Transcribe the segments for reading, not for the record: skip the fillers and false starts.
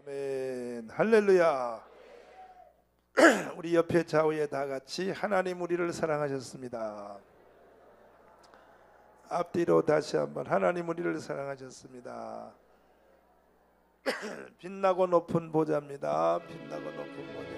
아멘. 할렐루야. 우리 옆에 좌우에 다 같이 하나님 우리를 사랑하셨습니다. 앞뒤로 다시 한번 하나님 우리를 사랑하셨습니다. 빛나고 높은 보좌입니다. 빛나고 높은 보좌.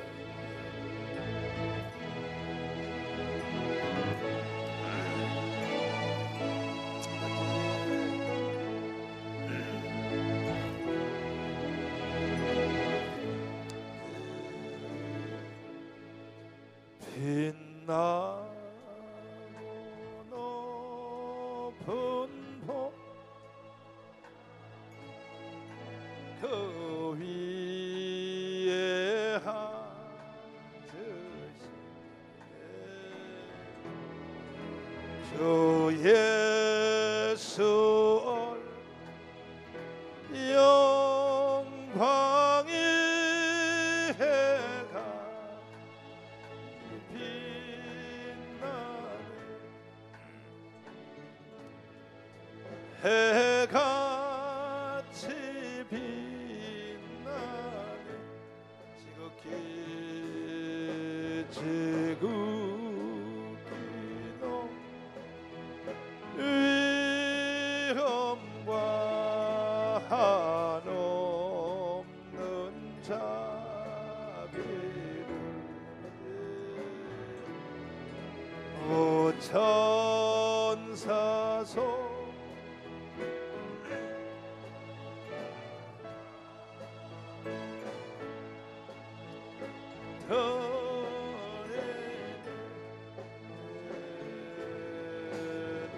빛나고 높은 보 그 위에 앉으시네 주 예수 영광이 해가 해같이 빛나네 지극히 위엄과 한없는 자비를 오 천사소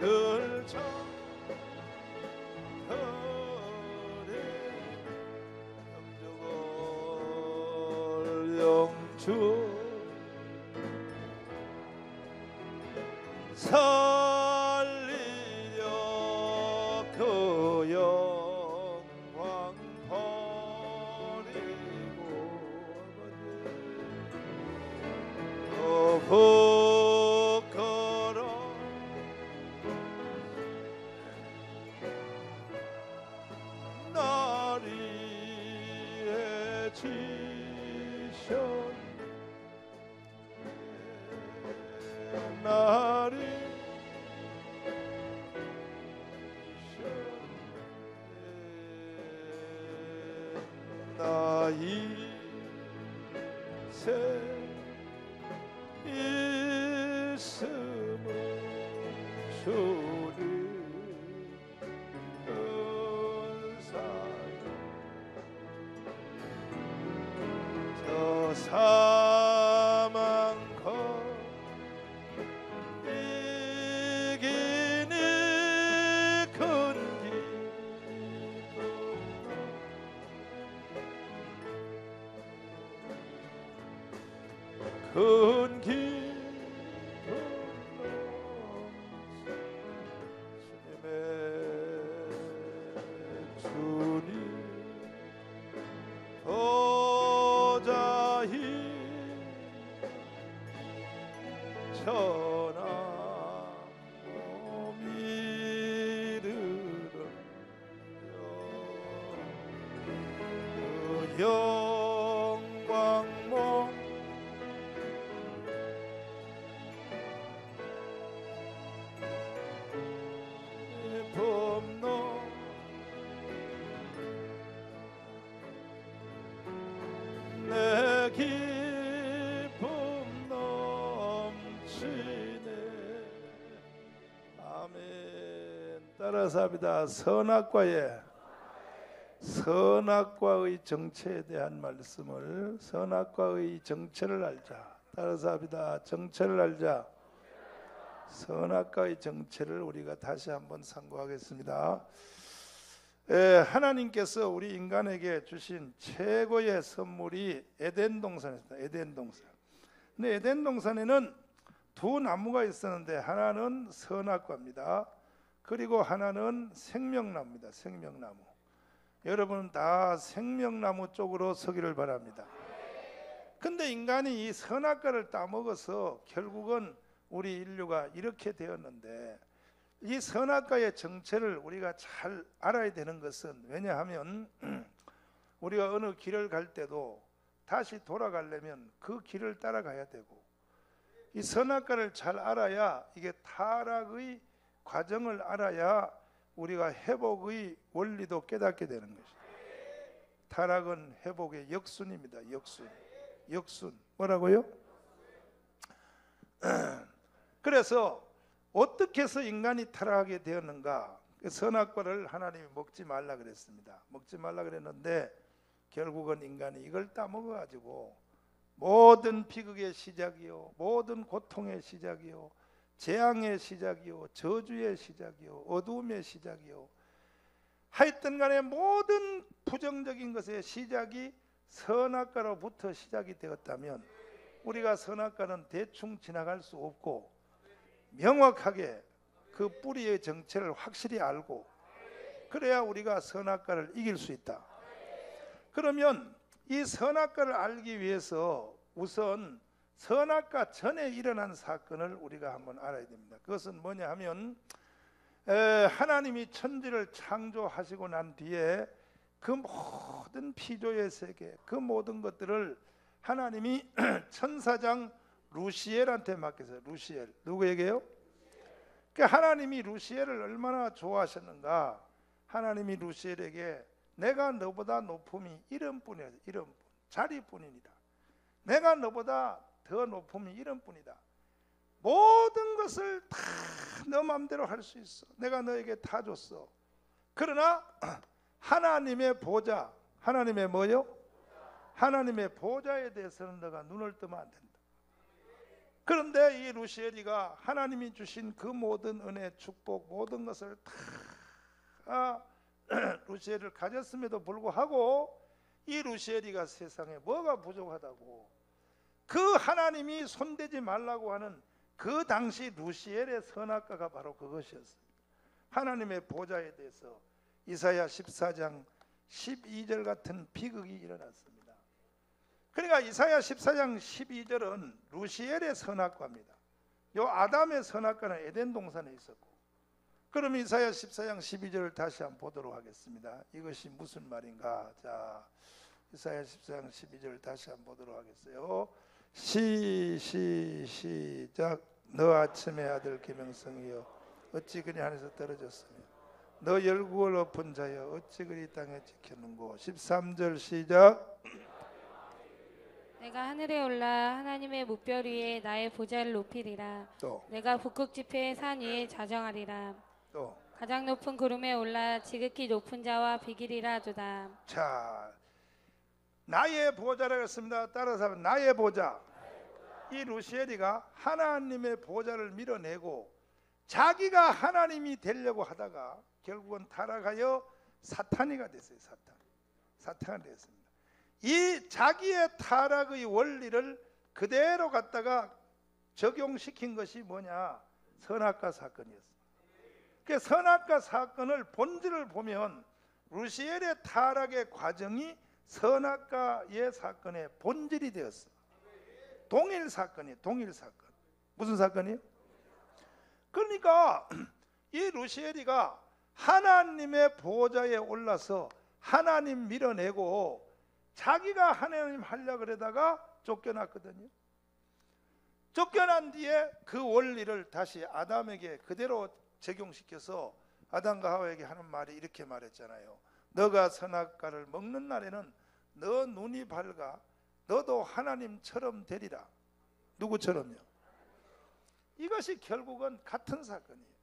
늘쳐 영주걸 영주 살리려 그 영광 버리고 부끄러 나리 해지셨네 나리 나이 새 있음을 주님 은사여 저 사망과 이기니 큰 기쁨 주님 보좌히 천하 이르러 영광 범노 내 기쁨 넘치네 아멘. 따라서 합니다. 선악과의 정체에 대한 말씀을 선악과의 정체를 알자. 따라서 합니다. 정체를 알자. 선악과의 정체를 우리가 다시 한번 상고하겠습니다. 하나님께서 우리 인간에게 주신 최고의 선물이 에덴 동산이었습니다. 에덴 동산. 근데 에덴 동산에는 두 나무가 있었는데 하나는 선악과입니다. 그리고 하나는 생명나무입니다. 생명나무. 여러분 다 생명나무 쪽으로 서기를 바랍니다. 근데 인간이 이 선악과를 따먹어서 결국은 우리 인류가 이렇게 되었는데 이 선악과의 정체를 우리가 잘 알아야 되는 것은 왜냐하면 우리가 어느 길을 갈 때도 다시 돌아가려면 그 길을 따라가야 되고, 이 선악과를 잘 알아야, 이게 타락의 과정을 알아야 우리가 회복의 원리도 깨닫게 되는 것이죠. 타락은 회복의 역순입니다. 역순. 뭐라고요? 그래서 어떻게 해서 인간이 타락하게 되었는가? 선악과를 하나님이 먹지 말라 그랬습니다. 먹지 말라 그랬는데 결국은 인간이 이걸 따먹어가지고 모든 비극의 시작이요, 모든 고통의 시작이요, 재앙의 시작이요, 저주의 시작이요, 어두움의 시작이요, 하여튼 간에 모든 부정적인 것의 시작이 선악과로부터 시작이 되었다면 우리가 선악과는 대충 지나갈 수 없고 명확하게 그 뿌리의 정체를 확실히 알고, 그래야 우리가 선악과를 이길 수 있다. 그러면 이 선악과를 알기 위해서 우선 선악과 전에 일어난 사건을 우리가 한번 알아야 됩니다. 그것은 뭐냐 하면, 하나님이 천지를 창조하시고 난 뒤에 그 모든 피조의 세계, 그 모든 것들을 하나님이 천사장 루시엘한테 맡겼어요. 루시엘. 누구에게요? 그러니까 하나님이 루시엘을 얼마나 좋아하셨는가. 하나님이 루시엘에게 내가 너보다 높음이 이름뿐이야. 이름뿐. 자리뿐이니다. 내가 너보다 더 높음이 이름뿐이다. 모든 것을 다 너 마음대로 할 수 있어. 내가 너에게 다 줬어. 그러나 하나님의 보좌, 하나님의 뭐요? 하나님의 보좌에 대해서는 너가 눈을 뜨면 안 된다. 그런데 이 루시엘이가 하나님이 주신 그 모든 은혜, 축복, 모든 것을 다 루시엘을 가졌음에도 불구하고 이 루시엘이가 세상에 뭐가 부족하다고, 그 하나님이 손대지 말라고 하는 그 당시 루시엘의 선악과가 바로 그것이었어요. 하나님의 보좌에 대해서 이사야 14장 12절 같은 비극이 일어났습니다. 그러니까 이사야 14장 12절은 루시엘의 선악과입니다. 요 아담의 선악과는 에덴 동산에 있었고, 그럼 이사야 14장 12절을 다시 한번 보도록 하겠습니다. 이것이 무슨 말인가? 자, 이사야 14장 12절 다시 한번 보도록 하겠어요. 시작. 너 아침의 아들 기명성이여 어찌 그리 하늘에서 떨어졌으며 너 열국을 엎은 자여 어찌 그리 땅에 지켰는고. 13절 시작. 내가 하늘에 올라 하나님의 뭇별 위에 나의 보좌를 높이리라. 또 내가 북극 지폐의 산 위에 자정하리라. 또 가장 높은 구름에 올라 지극히 높은 자와 비기리라 하도다. 자, 나의 보좌라고 했습니다. 따라서 하면 나의 보좌. 이 루시엘이가 하나님의 보좌를 밀어내고 자기가 하나님이 되려고 하다가 결국은 타락하여 사탄이가 됐어요. 사탄이 됐습니다. 이 자기의 타락의 원리를 그대로 갖다가 적용시킨 것이 뭐냐? 선악과 사건이었습니다. 그 선악과 사건을 본질을 보면 루시엘의 타락의 과정이 선악과의 사건의 본질이 되었어요. 동일 사건이에요. 동일 사건. 무슨 사건이에요? 그러니까 이 루시엘이가 하나님의 보좌에 올라서 하나님 밀어내고 자기가 하나님 하려고 그러다가 쫓겨났거든요. 쫓겨난 뒤에 그 원리를 다시 아담에게 그대로 적용시켜서 아담과 하와에게 하는 말이 이렇게 말했잖아요. 너가 선악과를 먹는 날에는 너 눈이 밝아 너도 하나님처럼 되리라. 누구처럼요? 이것이 결국은 같은 사건이에요.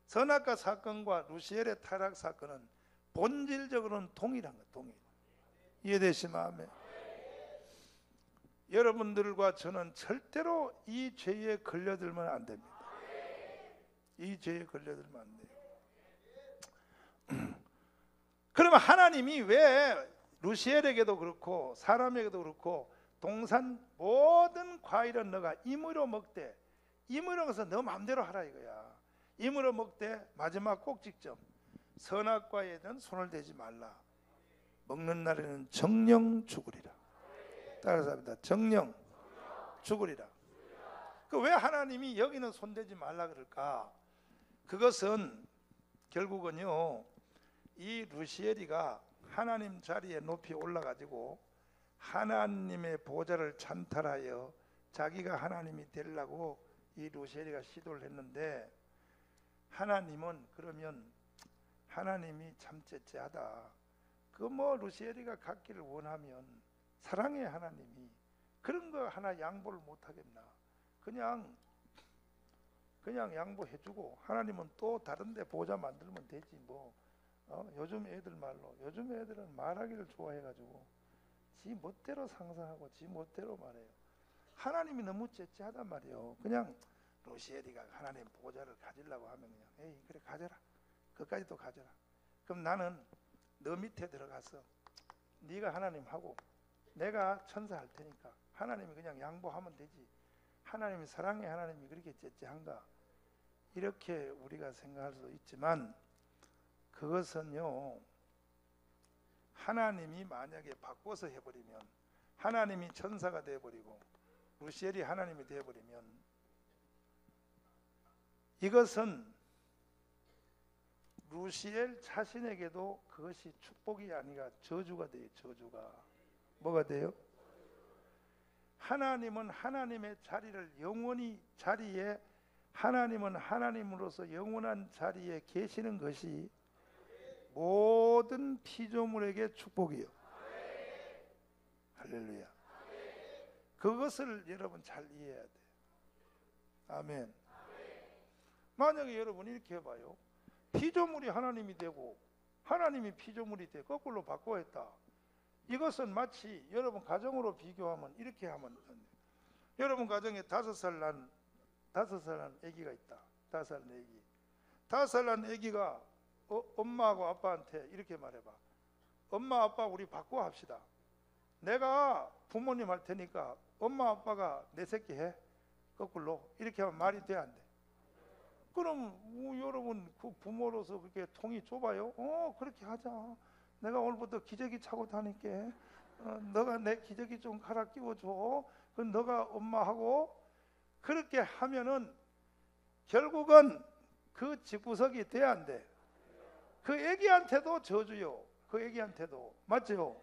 선악과 사건과 루시엘의 타락 사건은 본질적으로는 동일한 것, 동일. 이해되시면 아멘. 여러분들과 저는 절대로 이 죄에 걸려들면 안 됩니다. 이 죄에 걸려들면 안 돼요. 그러면 하나님이 왜 루시엘에게도 그렇고 사람에게도 그렇고 동산 모든 과일은 너가 임의로 먹되, 임의로 먹어서 너 마음대로 하라 이거야. 임의로 먹되 마지막 꼭지점 선악과에는 손을 대지 말라. 먹는 날에는 정령 죽으리라. 따라서 합니다. 정령 죽으리라. 그 왜 하나님이 여기는 손대지 말라 그럴까? 그것은 결국은요, 이 루시엘이가 하나님 자리에 높이 올라가지고 하나님의 보좌를 찬탈하여 자기가 하나님이 되려고 이 루시엘이가 시도를 했는데, 하나님은 그러면 하나님이 참 째째하다. 그 뭐 루시엘이가 갖기를 원하면 사랑의 하나님이 그런 거 하나 양보를 못 하겠나? 그냥 양보해주고 하나님은 또 다른데 보좌 만들면 되지 뭐. 요즘 애들은 말하기를 좋아해가지고 지 멋대로 상상하고 지 멋대로 말해요. 하나님이 너무 째째하단 말이에요. 그냥 루시엘이가 하나님 보좌를 가지려고 하면 그냥 에이 그래 가져라, 그까지 또 가져라. 그럼 나는 너 밑에 들어가서 네가 하나님하고 내가 천사할 테니까 하나님이 그냥 양보하면 되지. 하나님이 사랑의 하나님이 그렇게 째째한가? 이렇게 우리가 생각할 수도 있지만, 그것은요, 하나님이 만약에 바꿔서 해버리면, 하나님이 천사가 되어버리고 루시엘이 하나님이 되어버리면, 이것은 루시엘 자신에게도 그것이 축복이 아니라 저주가 돼요. 저주가. 뭐가 돼요? 하나님은 하나님의 자리를 영원히 자리에, 하나님은 하나님으로서 영원한 자리에 계시는 것이 모든 피조물에게 축복이요. 할렐루야. 그것을 여러분 잘 이해해야 돼요. 아멘. 만약에 여러분 이렇게 해봐요. 피조물이 하나님이 되고 하나님이 피조물이 돼 거꾸로 바꿔 했다. 이것은 마치 여러분 가정으로 비교하면 이렇게 하면 돼요. 여러분 가정에 5살 난 아기가 있다. 5살 난 아기. 5살 난 아기가 엄마하고 아빠한테 이렇게 말해봐. 엄마 아빠 우리 바꿔 합시다. 내가 부모님 할 테니까 엄마 아빠가 내 새끼 해. 거꾸로 이렇게 하면 말이 돼 안 돼? 그럼 여러분 그 부모로서 그렇게 통이 좁아요? 그렇게 하자. 내가 오늘부터 기저귀 차고 다닐게. 너가 내 기저귀 좀 갈아 끼워줘. 그럼 너가 엄마하고 그렇게 하면은 결국은 그 집구석이 돼야 안 돼? 그 애기한테도 저주요. 그 애기한테도. 맞죠?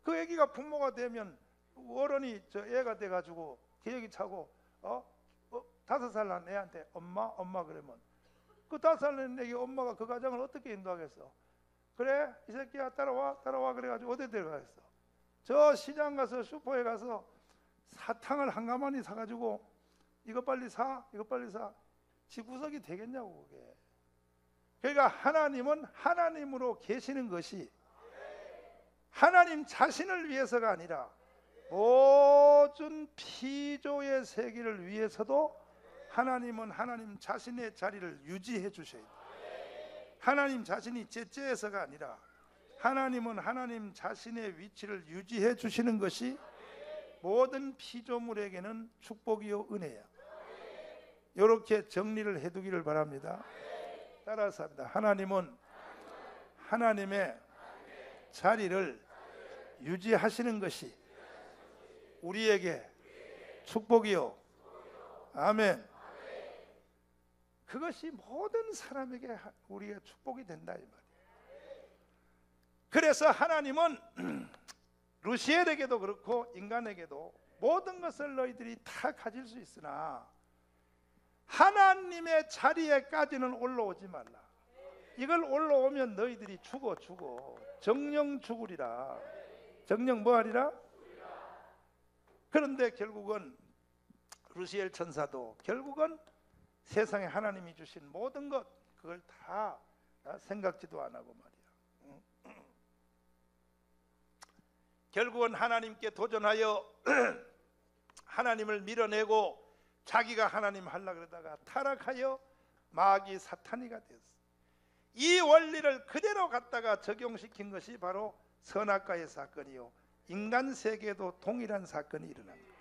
그 애기가 부모가 되면 어른이 저 애가 돼가지고 기저귀 차고 5살 난 애한테 엄마 그러면 그 5살 난 애기 엄마가 그 가정을 어떻게 인도하겠어? 그래 이 새끼야 따라와 그래가지고 어디 데려가겠어? 저 시장 가서 슈퍼에 가서 사탕을 한 가마니 사가지고 이거 빨리 사 집구석이 되겠냐고. 그게. 그러니까 하나님은 하나님으로 계시는 것이 하나님 자신을 위해서가 아니라 모든 피조의 세계를 위해서도 하나님은 하나님 자신의 자리를 유지해 주셔야 돼요. 하나님 자신이 째째해서가 아니라 하나님은 하나님 자신의 위치를 유지해 주시는 것이 모든 피조물에게는 축복이요 은혜야. 이렇게 정리를 해두기를 바랍니다. 따라서 합니다. 하나님은 하나님의 자리를 유지하시는 것이 우리에게 축복이요. 아멘. 그것이 모든 사람에게 우리의 축복이 된다 이 말이에요. 그래서 하나님은 루시엘에게도 그렇고 인간에게도 모든 것을 너희들이 다 가질 수 있으나 하나님의 자리에까지는 올라오지 말라. 이걸 올라오면 너희들이 죽어. 정령 죽으리라. 정령 뭐하리라? 그런데 결국은 루시엘 천사도 결국은 세상에 하나님이 주신 모든 것 그걸 다 생각지도 안 하고 말이야. 결국은 하나님께 도전하여 하나님을 밀어내고 자기가 하나님 하려고 그러다가 타락하여 마귀 사탄이가 되었어. 이 원리를 그대로 갖다가 적용시킨 것이 바로 선악과의 사건이요 인간 세계에도 동일한 사건이 일어납니다.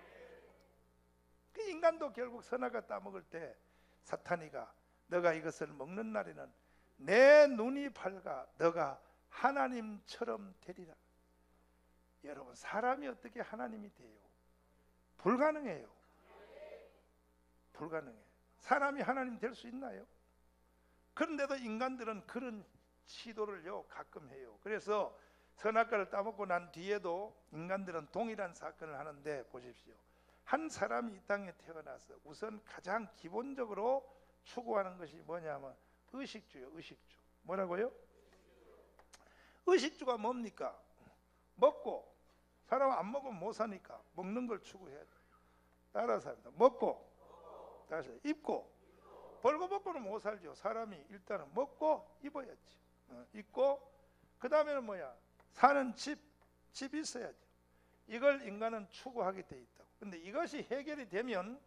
그 인간도 결국 선악과 따먹을 때 사탄이가 너가 이것을 먹는 날에는 내 눈이 밝아 너가 하나님처럼 되리라. 여러분 사람이 어떻게 하나님이 돼요? 불가능해요. 불가능해. 사람이 하나님 될 수 있나요? 그런데도 인간들은 그런 시도를요 가끔 해요. 그래서 선악과를 따먹고 난 뒤에도 인간들은 동일한 사건을 하는데 보십시오. 한 사람이 이 땅에 태어나서 우선 가장 기본적으로 추구하는 것이 뭐냐면 의식주요. 의식주. 뭐라고요? 의식주가 뭡니까? 먹고, 사람 안 먹으면 못 사니까 먹는 걸 추구해야 돼. 따라서 합니다. 먹고, 다시 입고, 벌거벗고는 못 살죠. 사람이 일단은 먹고 입어야지. 입고, 그 다음에는 뭐야? 사는 집 있어야죠. 이걸 인간은 추구하게 돼 있다고. 근데 이것이 해결이 되면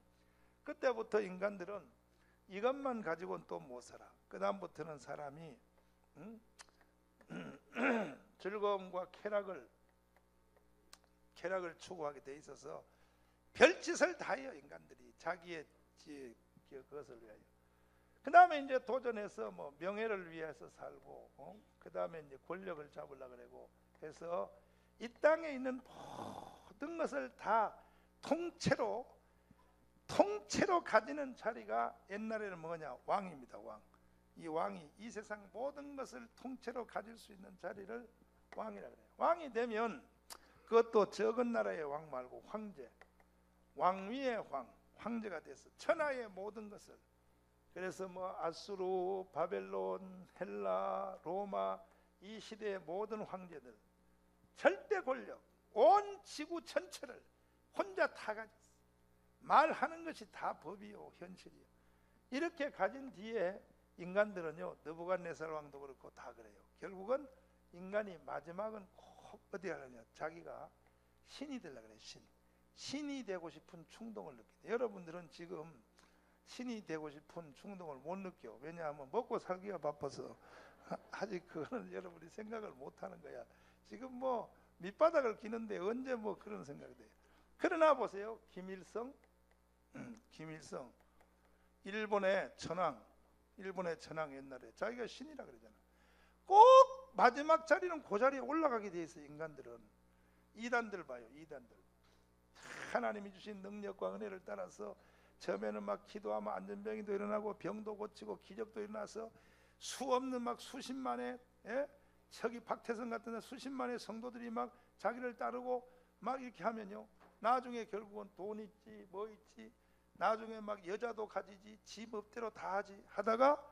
그때부터 인간들은 이것만 가지고는 또 못 살아. 그 다음부터는 사람이 즐거움과 쾌락을 추구하게 돼 있어서 별짓을 다 해요. 인간들이 자기의 그것을 위하여. 그 다음에 이제 도전해서 뭐 명예를 위해서 살고, 그 다음에 이제 권력을 잡으려고 그러고 해서 이 땅에 있는 모든 것을 다 통째로 가지는 자리가 옛날에는 뭐냐? 왕입니다. 왕. 이 왕이 이 세상 모든 것을 통째로 가질 수 있는 자리를 왕이라 그래요. 왕이 되면 그것도 적은 나라의 왕 말고 황제, 왕위의 황제가 돼서 천하의 모든 것을, 그래서 뭐 아수르, 바벨론, 헬라, 로마 이 시대의 모든 황제들 절대 권력, 온 지구 전체를 혼자 다 가졌어. 말하는 것이 다 법이요, 현실이요. 이렇게 가진 뒤에 인간들은요, 느부갓네살 왕도 그렇고 다 그래요. 결국은 인간이 마지막은 꼭 어디 하느냐? 자기가 신이 되려고 그래요. 신이 되고 싶은 충동을 느끼다. 여러분들은 지금 신이 되고 싶은 충동을 못 느껴. 왜냐하면 먹고 살기가 바빠서 아직 그거는 여러분이 생각을 못 하는 거야. 지금 뭐 밑바닥을 기는데 언제 뭐 그런 생각이 돼요. 그러나 보세요. 김일성 일본의 천황 옛날에 자기가 신이라 그러잖아. 꼭 마지막 자리는 그 자리에 올라가게 돼 있어. 인간들은 이단들 봐요. 이단들 하나님이 주신 능력과 은혜를 따라서 처음에는 막 기도하면 안전병이도 일어나고 병도 고치고 기적도 일어나서 수 없는 막 수십만의 저기 박태선 같은 데 수십만의 성도들이 막 자기를 따르고 막 이렇게 하면요, 나중에 결국은 돈 있지 뭐 있지, 나중에 막 여자도 가지지 집 업대로 다 하지 하다가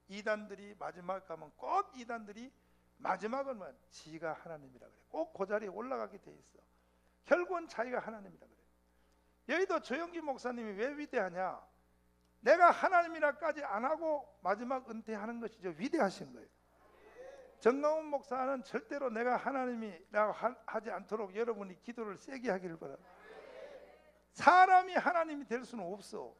이단들이 마지막 가면 꼭 이단들이 마지막은 뭐 지가 하나님이라 그래. 꼭 그 자리에 올라가게 돼 있어. 결국은 자기가 하나님이라 그래. 여의도 조영기 목사님이 왜 위대하냐? 내가 하나님이라까지 안 하고 마지막 은퇴하는 것이 저 위대하신 거예요. 정강훈 목사는 절대로 내가 하나님이라고 하지 않도록 여러분이 기도를 세게 하기를 바랍니다. 사람이 하나님이 될 수는 없어.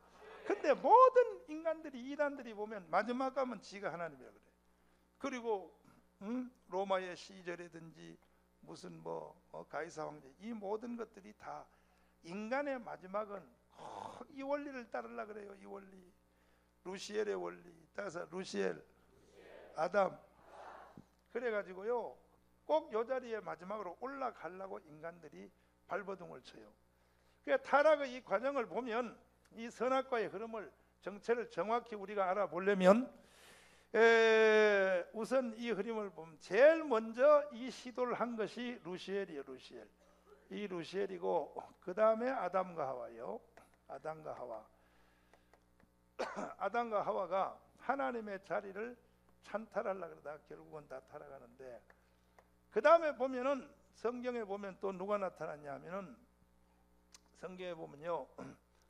근데 모든 인간들이 이단들이 보면 마지막 가면 지가 하나님이라 그래. 그리고 로마의 시절이든지 무슨 가이사 황제, 이 모든 것들이 다 인간의 마지막은 이 원리를 따르려고 그래요. 이 원리, 루시엘의 원리. 따라서 루시엘, 아담. 그래가지고요, 꼭 이 자리에 마지막으로 올라가려고 인간들이 발버둥을 쳐요. 그러니까 타락의 이 과정을 보면 이 선악과의 흐름을, 정체를 정확히 우리가 알아보려면 우선 이 흐름을 보면 제일 먼저 이 시도를 한 것이 루시엘이에요. 루시엘. 이 루시엘이고, 그 다음에 아담과 하와요. 아담과 하와. 아담과 하와가 하나님의 자리를 찬탈하려고 그러다 결국은 다 타락하는데, 그 다음에 보면은 성경에 보면 또 누가 나타났냐 하면은, 성경에 보면요,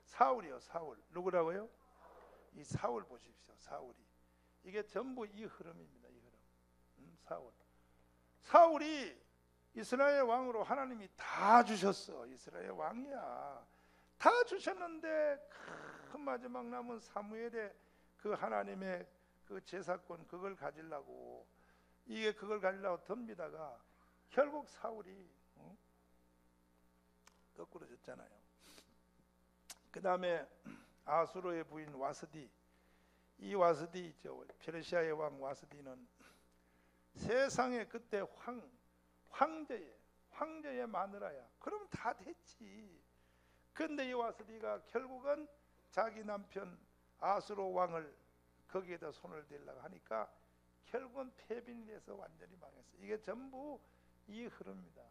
사울이요. 사울. 누구라고요? 이 사울 보십시오. 사울이. 이게 전부 이 흐름입니다. 이 흐름. 사울이 이스라엘 왕으로 하나님이 다 주셨어. 이스라엘 왕이야. 다 주셨는데 그 마지막 남은 사무엘의 그 하나님의 그 제사권, 그걸 가지려고, 이게 그걸 가지려고 덤비다가 결국 사울이 거꾸로 졌잖아요. 그 다음에 아수르의 부인 와스디, 이 와스디, 페르시아의 왕 와스디는 세상에 그때 황제의 마누라야. 그럼 다 됐지. 근데 이 와스디가 결국은 자기 남편 아수르 왕을 거기에다 손을 대려고 하니까 결국은 폐빈이 돼서 완전히 망했어. 이게 전부 이 흐름입니다.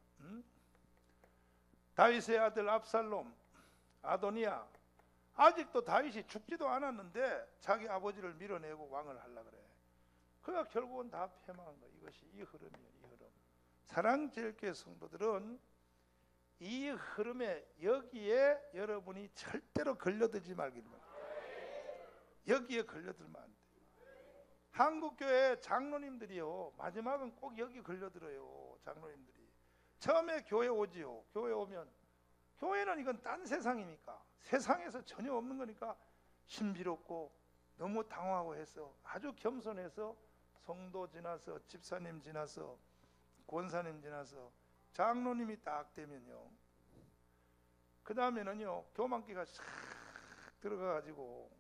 다윗의 아들 압살롬, 아도니아, 아직도 다윗이 죽지도 않았는데 자기 아버지를 밀어내고 왕을 하려고 그래. 그가 결국은 다 패망한 거야. 이것이 이 흐름이에요. 이 흐름. 사랑제일교회 성도들은 이 흐름에, 여기에 여러분이 절대로 걸려들지 말기를 바랍니다. 여기에 걸려들면 안 돼. 한국교회 장로님들이요, 마지막은 꼭 여기 걸려들어요. 장로님들이 처음에 교회 오지요. 교회 오면, 교회는 이건 딴 세상이니까, 세상에서 전혀 없는 거니까 신비롭고 너무 당황하고 해서 아주 겸손해서 성도 지나서 집사님 지나서 권사님 지나서 장로님이 딱 되면요, 그 다음에는요 교만기가 싹 들어가가지고,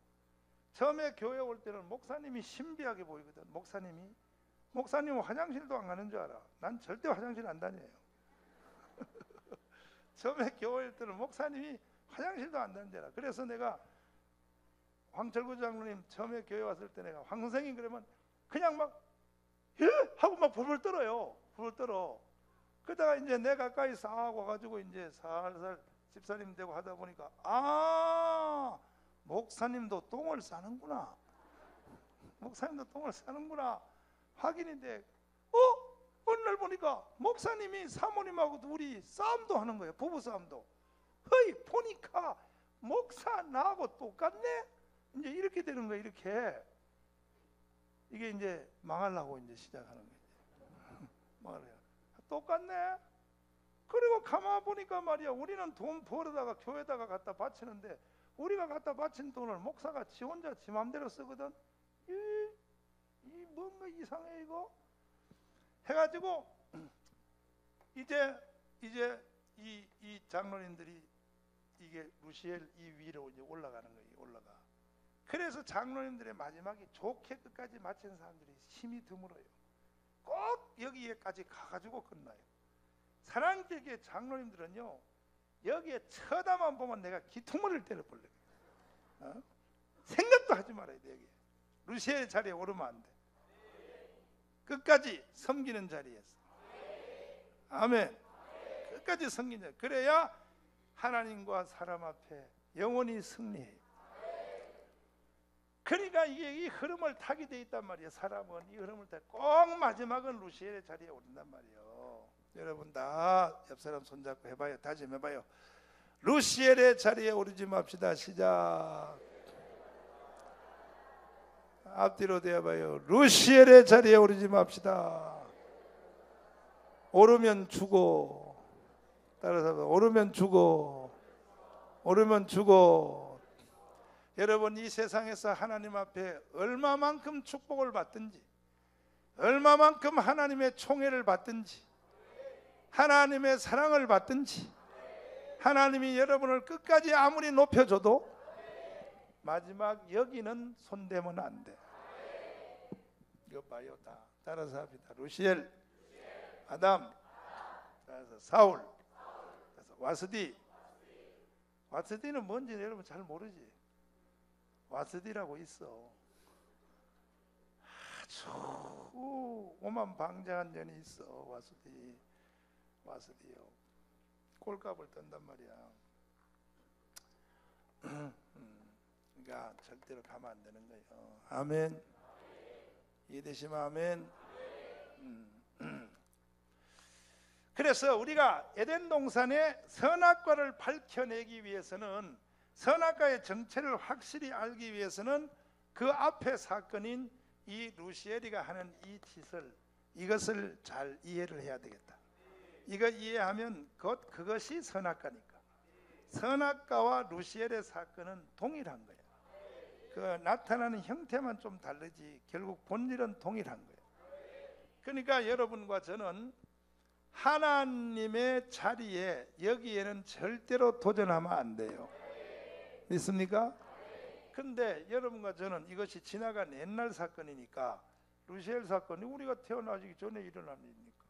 처음에 교회 올 때는 목사님이 신비하게 보이거든. 목사님은 화장실도 안 가는 줄 알아. 난 절대 화장실 안 다녀요. 처음에 교회 올 때는 목사님이 화장실도 안 다니는 줄 알아. 그래서 내가 황철구 장로님 처음에 교회 왔을 때 내가 황 선생님 그러면 그냥 막 예? 하고 막 불을 떨어요. 불을 떨어. 그러다가 이제 내 가까이 싹 와가지고 이제 살살 집사님 되고 하다 보니까, 아, 목사님도 똥을 싸는구나. 목사님도 똥을 싸는구나. 확인이 돼. 어느 날 보니까 목사님이 사모님하고 둘이 싸움도 하는 거예요. 부부 싸움도. 허이 보니까 목사 나하고 똑같네. 이제 이렇게 되는 거예요. 이렇게. 이게 이제 망하려고 이제 시작하는 거예요. 망하려고. 똑같네. 그리고 가만 보니까 말이야, 우리는 돈 벌어다가 교회다가 갖다 바치는데, 우리가 갖다 바친 돈을 목사가 지 혼자 지 맘대로 쓰거든. 이 뭔가 이상해 이거 해가지고 이제 이 장로님들이 이게 루시엘 이 위로 이제 올라가는 거예요. 올라가. 그래서 장로님들의 마지막에 좋게 끝까지 마친 사람들이 힘이 드물어요. 꼭 여기에까지 가가지고 끝나요. 사랑제일교회 장로님들은요, 여기에 쳐다만 보면 내가 기퉁머리를 때려버려요. 생각도 하지 말아야 돼. 여기 루시엘 자리에 오르면 안 돼. 끝까지 섬기는 자리에서. 아멘. 끝까지 섬기는 자리. 그래야 하나님과 사람 앞에 영원히 승리해요. 그러니까 이게 이 흐름을 타게 돼 있단 말이에요. 사람은 이 흐름을 타. 꼭 마지막은 루시엘의 자리에 오른단 말이에요. 여러분 다 옆 사람 손잡고 해봐요. 다시 해봐요. 루시엘의 자리에 오르지 맙시다. 시작. 앞뒤로 되어봐요. 루시엘의 자리에 오르지 맙시다. 오르면 죽어. 따라서 오르면 죽어. 오르면 죽어. 여러분 이 세상에서 하나님 앞에 얼마만큼 축복을 받든지, 얼마만큼 하나님의 총애를 받든지, 하나님의 사랑을 받든지, 하나님이 여러분을 끝까지 아무리 높여줘도 마지막 여기는 손대면 안 돼. 이거 봐요. 다 따라서 합니다. 루시엘, 아담, 따라서 사울, 따라서 와스디. 와스디는 뭔지 여러분 잘 모르지. 와스디라고 있어. 아주 오만방자한 년이 있어. 와스디요. 꼴값을 떤단 말이야. 그러니까 절대로 가면 안 되는 거예요. 아멘. 이해되시면 아멘. 그래서 우리가 에덴 동산의 선악과를 밝혀내기 위해서는, 선악과의 정체를 확실히 알기 위해서는 그 앞에 사건인 이 루시엘이가 하는 이 짓을, 이것을 잘 이해를 해야 되겠다. 이거 이해하면 곧 그것이 선악과니까. 선악과와 루시엘의 사건은 동일한 거예요. 그 나타나는 형태만 좀 다르지 결국 본질은 동일한 거예요. 그러니까 여러분과 저는 하나님의 자리에, 여기에는 절대로 도전하면 안 돼요. 믿습니까? 근데 여러분과 저는 이것이 지나간 옛날 사건이니까, 루시엘 사건이 우리가 태어나기 전에 일어난 일이니까,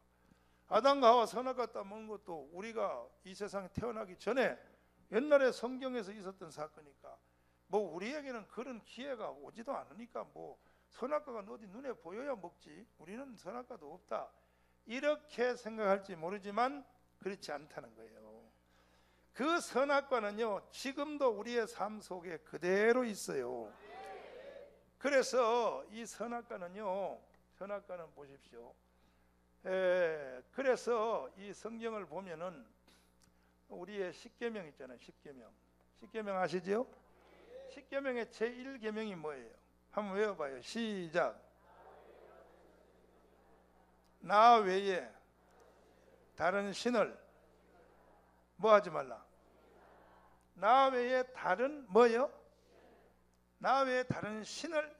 아담과 하와 선악과 따먹은 것도 우리가 이 세상에 태어나기 전에 옛날에 성경에서 있었던 사건이니까, 뭐 우리에게는 그런 기회가 오지도 않으니까 뭐 선악과가 어디 눈에 보여야 먹지. 우리는 선악과도 없다. 이렇게 생각할지 모르지만 그렇지 않다는 거예요. 그 선악과는요, 지금도 우리의 삶 속에 그대로 있어요. 그래서 이 선악과는요, 선악과는 보십시오. 그래서 이 성경을 보면은 우리의 십계명 있잖아요. 십계명 아시죠? 십계명의 제1계명이 뭐예요? 한번 외워봐요. 시작. 나 외에 다른 신을 뭐 하지 말라. 나 외에 다른 뭐요? 나 외에 다른 신을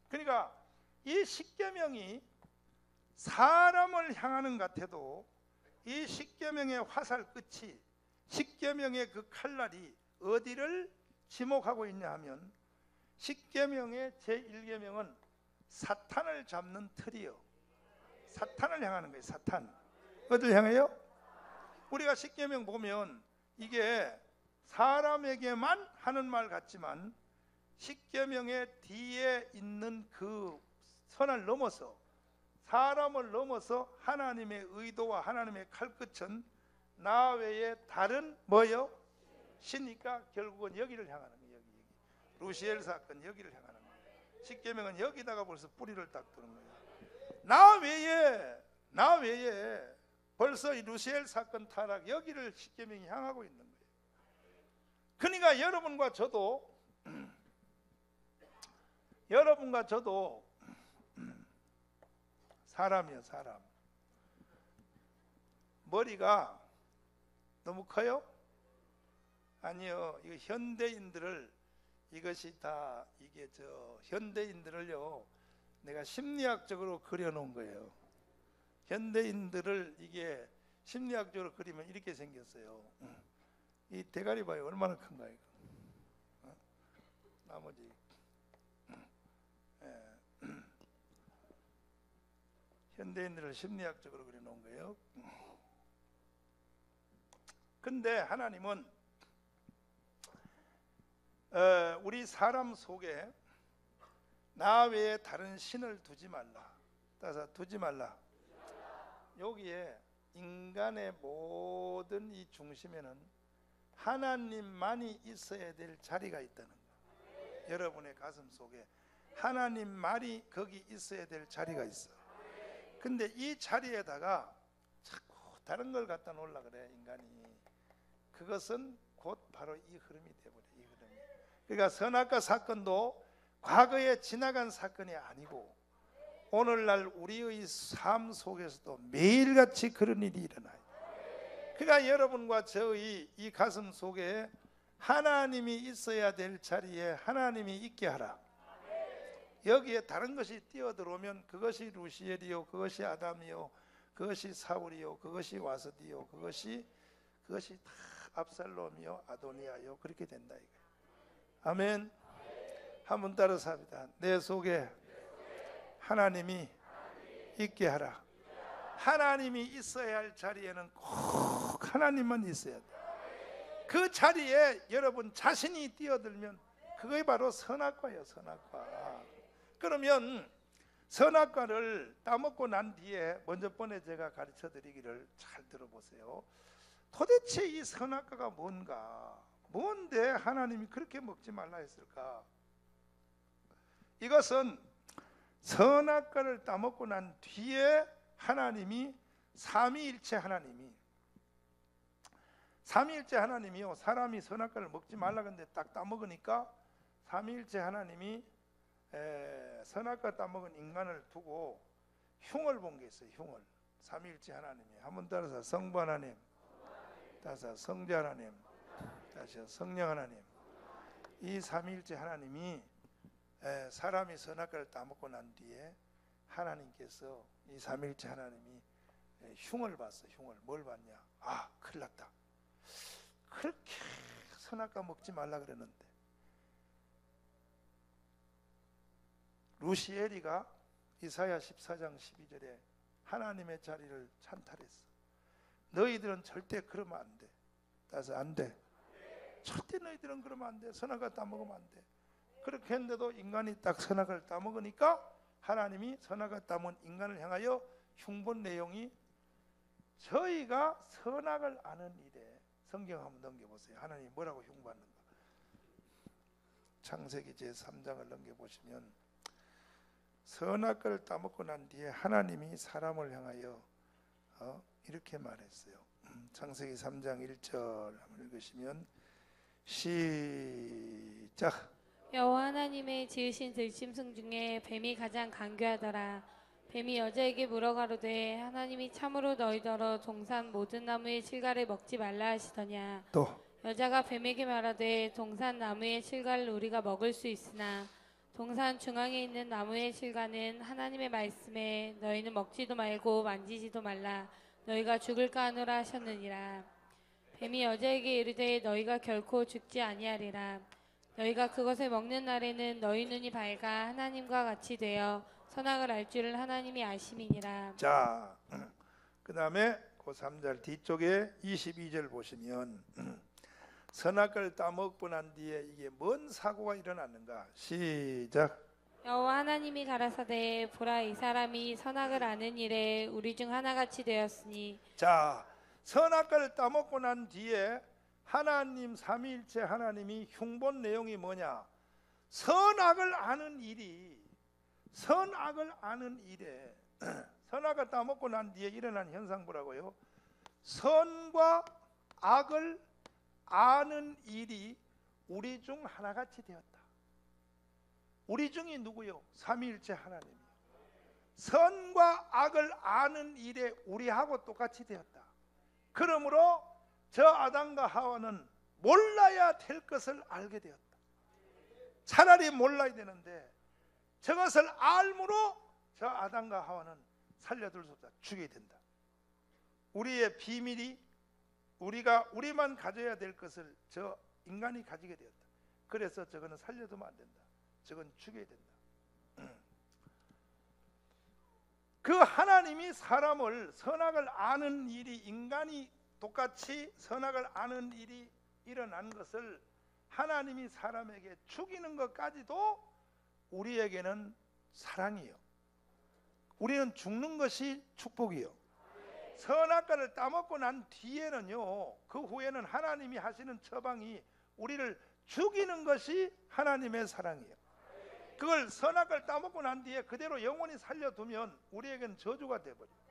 그러니까 이 십계명이 사람을 향하는 것 같아도 이 십계명의 화살 끝이, 십계명의 그 칼날이 어디를 지목하고 있냐 하면 십계명의 제1계명은 사탄을 잡는 틀이요. 사탄을 향하는 거예요. 사탄. 어디를 향해요? 우리가 십계명 보면 이게 사람에게만 하는 말 같지만 십계명의 뒤에 있는 그 선을 넘어서, 사람을 넘어서 하나님의 의도와 하나님의 칼끝은 나 외에 다른 뭐요? 신이니까 결국은 여기를 향하는 거예요. 여기. 루시엘 사건 여기를 향하는 거예요. 십계명은 여기다가 벌써 뿌리를 딱 두는 거예요. 나 외에 벌써 이 루시엘 사건 타락 여기를 십계명이 향하고 있는 거예요. 그러니까 여러분과 저도 사람이요, 사람. 머리가 너무 커요? 아니요. 이거 현대인들을, 이것이 다 이게 현대인들을요, 내가 심리학적으로 그려놓은 거예요. 현대인들을 이게 심리학적으로 그리면 이렇게 생겼어요. 이 대가리 봐요. 얼마나 큰가 이거. 나머지 현대인들을 심리학적으로 그려놓은 거예요. 근데 하나님은 우리 사람 속에 나 외에 다른 신을 두지 말라. 따라서 두지 말라. 여기에 인간의 모든 이 중심에는 하나님만이 있어야 될 자리가 있다는 거예요. 여러분의 가슴 속에 하나님만이 거기 있어야 될 자리가 있어. 근데 이 자리에다가 자꾸 다른 걸 갖다 놓으려 그래, 인간이. 그것은 곧 바로 이 흐름이 되어버려. 이 흐름이. 그러니까 선악과 사건도 과거에 지나간 사건이 아니고 오늘날 우리의 삶 속에서도 매일같이 그런 일이 일어나요. 그러니까 여러분과 저의 이 가슴 속에 하나님이 있어야 될 자리에 하나님이 있게 하라. 여기에 다른 것이 뛰어들어오면 그것이 루시엘이요, 그것이 아담이요, 그것이 사울이요, 그것이 와스디요, 그것이 다 압살롬이요, 아도니아요, 그렇게 된다 이거예요. 아멘. 한번 따라서 합니다. 내 속에 하나님이 있게 하라. 하나님이 있어야 할 자리에는 꼭 하나님만 있어야 돼. 그 자리에 여러분 자신이 뛰어들면 그게 바로 선악과예요. 선악과. 그러면 선악과를 따먹고 난 뒤에 먼저 번에 제가 가르쳐 드리기를 잘 들어보세요. 도대체 이 선악과가 뭔데 하나님이 그렇게 먹지 말라 했을까? 이것은 선악과를 따먹고 난 뒤에 하나님이 삼위일체 하나님이요, 사람이 선악과를 먹지 말라 근데 딱 따먹으니까 삼위일체 하나님이 선악과 따먹은 인간을 두고 흉을 본 게 있어요. 흉을. 삼위일체 하나님이. 한번 따라서 성부 하나님, 따라서 성자 하나님, 다시 성령 하나님. 이 삼위일체 하나님이 사람이 선악과를 따먹고 난 뒤에 하나님께서 이 삼위일체 하나님이 흉을 봤어. 흉을. 뭘 봤냐? 아, 큰일 났다. 그렇게 선악과 먹지 말라 그랬는데 루시엘이가 이사야 14장 12절에 하나님의 자리를 찬탈했어. 너희들은 절대 그러면 안 돼. 따라서 안 돼. 절대 너희들은 그러면 안 돼. 선악과 따먹으면 안 돼. 그렇게 했는데도 인간이 딱 선악을 따먹으니까 하나님이 선악을 따먹은 인간을 향하여 흉본 내용이 저희가 선악을 아는 일에, 성경 한번 넘겨보세요. 하나님이 뭐라고 흉보하는가. 창세기 제3장을 넘겨보시면 선악을 따먹고 난 뒤에 하나님이 사람을 향하여 이렇게 말했어요. 창세기 3장 1절 한번 읽으시면 시작. 여호와 하나님의 지으신 들짐승 중에 뱀이 가장 간교하더라. 뱀이 여자에게 물어가로되 하나님이 참으로 너희더러 동산 모든 나무의 실과를 먹지 말라 하시더냐. 또 여자가 뱀에게 말하되 동산 나무의 실과를 우리가 먹을 수 있으나 동산 중앙에 있는 나무의 실과는 하나님의 말씀에 너희는 먹지도 말고 만지지도 말라 너희가 죽을까 하노라 하셨느니라. 뱀이 여자에게 이르되 너희가 결코 죽지 아니하리라. 너희가 그것을 먹는 날에는 너희 눈이 밝아 하나님과 같이 되어 선악을 알 줄을 하나님이 아심이니라. 자, 그 다음에 그 3절 뒤쪽에 22절 보시면 선악을 따먹고 난 뒤에 이게 뭔 사고가 일어났는가. 시작. 여호와 하나님이 가라사대 보라 이 사람이 선악을 아는 일에 우리 중 하나같이 되었으니. 자, 선악을 따먹고 난 뒤에 하나님 삼위일체 하나님이 흉본 내용이 뭐냐. 선악을 아는 일에 선악을 따먹고 난 뒤에 일어난 현상 뭐라고요? 선과 악을 아는 일이 우리 중 하나같이 되었다. 우리 중이 누구요? 삼위일체 하나님이요. 선과 악을 아는 일에 우리하고 똑같이 되었다. 그러므로 저 아담과 하와는 몰라야 될 것을 알게 되었다. 차라리 몰라야 되는데 저것을 알므로 저 아담과 하와는 살려둘 수 없다. 죽여야 된다. 우리의 비밀이 우리만 가져야 될 것을 저 인간이 가지게 되었다. 그래서 저거는 살려두면 안 된다. 저건 죽여야 된다. 그 하나님이 사람을 선악을 아는 일이 인간이 똑같이 선악을 아는 일이 일어난 것을 하나님이 사람에게 죽이는 것까지도 우리에게는 사랑이요. 우리는 죽는 것이 축복이요. 선악과를 따먹고 난 뒤에는요, 그 후에는 하나님이 하시는 처방이 우리를 죽이는 것이 하나님의 사랑이에요. 그걸 선악과를 따먹고 난 뒤에 그대로 영원히 살려두면 우리에게는 저주가 되어버려요.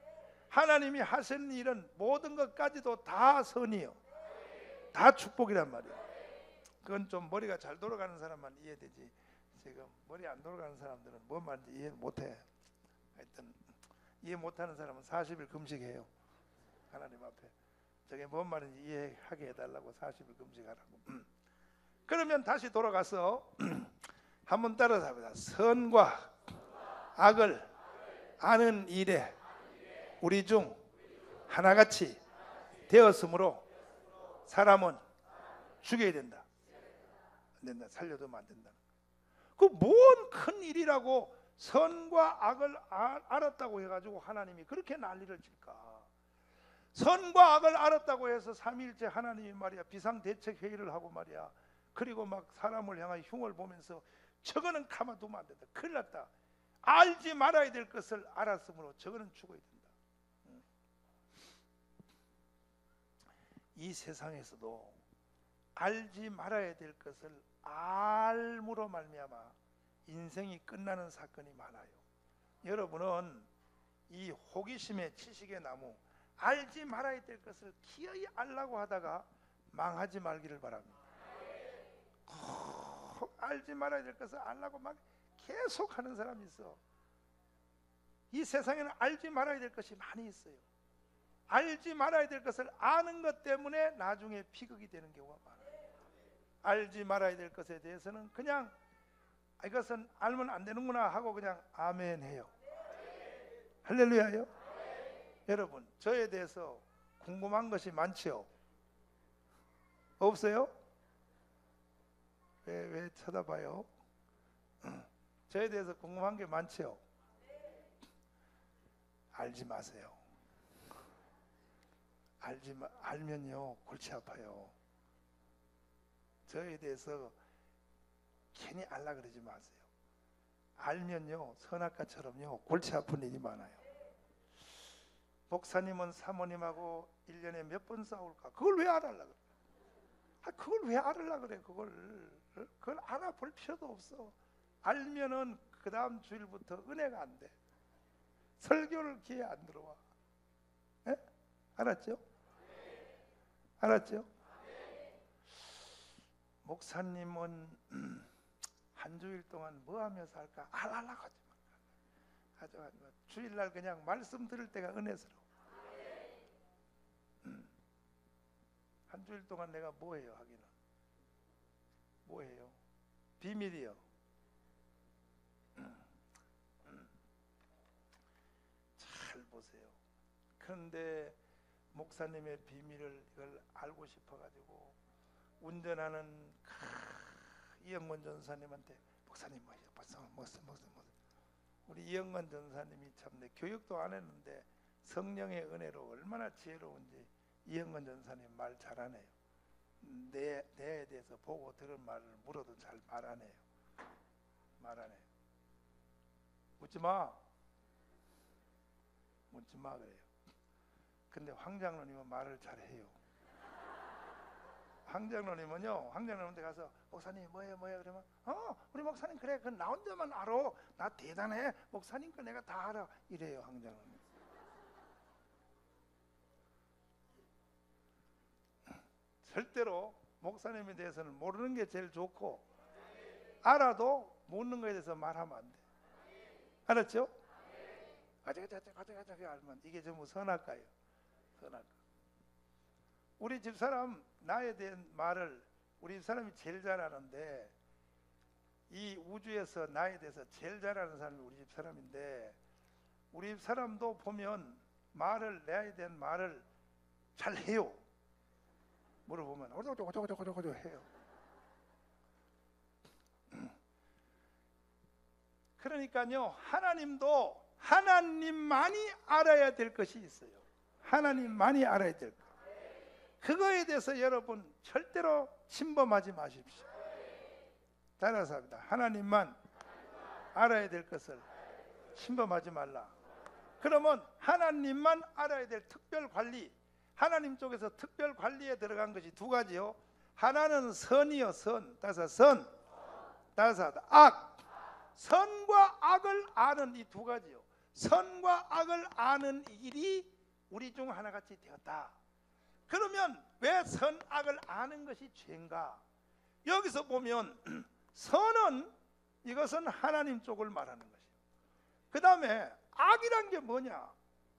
하나님이 하시는 일은 모든 것까지도 다 선이요, 다 축복이란 말이에요. 그건 좀 머리가 잘 돌아가는 사람만 이해되지, 지금 머리 안 돌아가는 사람들은 뭔 말인지 이해 못해. 하여튼 이해 못하는 사람은 40일 금식해요. 하나님 앞에 저게 뭔 말인지 이해하게 해달라고 40일 금식하라고. 그러면 다시 돌아가서 한번 따라서 합니다. 선과 악을 아는 일에 우리 중 하나같이 되었으므로 사람은 죽여야 된다. 안 된다. 살려두면 안 된다. 그 뭔 큰 일이라고 선과 악을 알았다고 해가지고 하나님이 그렇게 난리를 칠까? 선과 악을 알았다고 해서 삼위일체 하나님이 말이야 비상대책회의를 하고 말이야, 그리고 막 사람을 향하여 흉을 보면서 저거는 가만두면 안 된다. 큰일 났다. 알지 말아야 될 것을 알았으므로 저거는 죽어야 된다. 이 세상에서도 알지 말아야 될 것을 알므로 말미암아 인생이 끝나는 사건이 많아요. 여러분은 이 호기심의 지식의 나무, 알지 말아야 될 것을 기어이 알라고 하다가 망하지 말기를 바랍니다. 알지 말아야 될 것을 알라고 막 계속 하는 사람이 있어. 이 세상에는 알지 말아야 될 것이 많이 있어요. 알지 말아야 될 것을 아는 것 때문에 나중에 비극이 되는 경우가 많아요. 알지 말아야 될 것에 대해서는 그냥 이것은 알면 안 되는구나 하고 그냥 아멘 해요. 할렐루야요. 여러분, 저에 대해서 궁금한 것이 많지요? 없어요? 왜 쳐다봐요? 저에 대해서 궁금한 게 많지요? 알지 마세요. 알면요 골치 아파요. 저에 대해서 괜히 알라 그러지 마세요. 알면요 선악과처럼요 골치 아픈 일이 많아요. 목사님은 사모님하고 1년에 몇 번 싸울까? 그걸 왜 알아라 그래? 그걸 왜 알아라 그래? 그걸 알아볼 필요도 없어. 알면은 그 다음 주일부터 은혜가 안 돼. 설교를 귀에 안 들어와. 에? 알았죠? 알았죠? 목사님은 한 주일 동안 뭐 하며 살까? 알라고 하지 마. 주일날 그냥 말씀 들을 때가 은혜스러워. 한 주일 동안 내가 뭐 해요? 하기는 뭐 해요? 비밀이요. 잘 보세요. 그런데 목사님의 비밀을 이걸 알고 싶어가지고 운전하는 이영건 전사님한테 목사님 뭐예요? 우리 이영건 전사님이 참내 교육도 안 했는데 성령의 은혜로 얼마나 지혜로운지 이영건 전사님 말 잘하네요. 내에 대해서 보고 들은 말을 물어도 잘 말하네요. 묻지 마 그래요. 근데 황장로님은 말을 잘해요. 황장로님한테 가서 목사님 뭐예요 그러면 우리 목사님 그래 그 나 혼자만 알아. 나 대단해. 목사님 거 내가 다 알아. 이래요 황장로님. 절대로 목사님에 대해서는 모르는 게 제일 좋고 알아도 모르는 거에 대해서 말하면 안 돼. 알았죠? 가자 알면 이게 전부 선악과예요. 선악과. 우리 집사람 나에 대한 말을 우리 집사람이 제일 잘 아는데 이 우주에서 나에 대해서 제일 잘 아는 사람이 우리 집사람인데 우리 집사람도 보면 나에 대한 말을 잘 해요. 물어보면 어쩌고 해요. 그러니까요 하나님도 하나님만이 알아야 될 것이 있어요. 하나님만이 알아야 될 것. 그거에 대해서 여러분 절대로 침범하지 마십시오. 따라서 합니다. 하나님만 알아야 될 것을 침범하지 말라. 그러면 하나님만 알아야 될 특별 관리, 하나님 쪽에서 특별 관리에 들어간 것이 두 가지요. 하나는 선이요, 선. 따라서 악. 선과 악을 아는 이 두 가지요. 선과 악을 아는 일이 우리 중 하나같이 되었다. 그러면 왜 선악을 아는 것이 죄인가? 여기서 보면 선은 이것은 하나님 쪽을 말하는 것이에요. 그 다음에 악이란 게 뭐냐?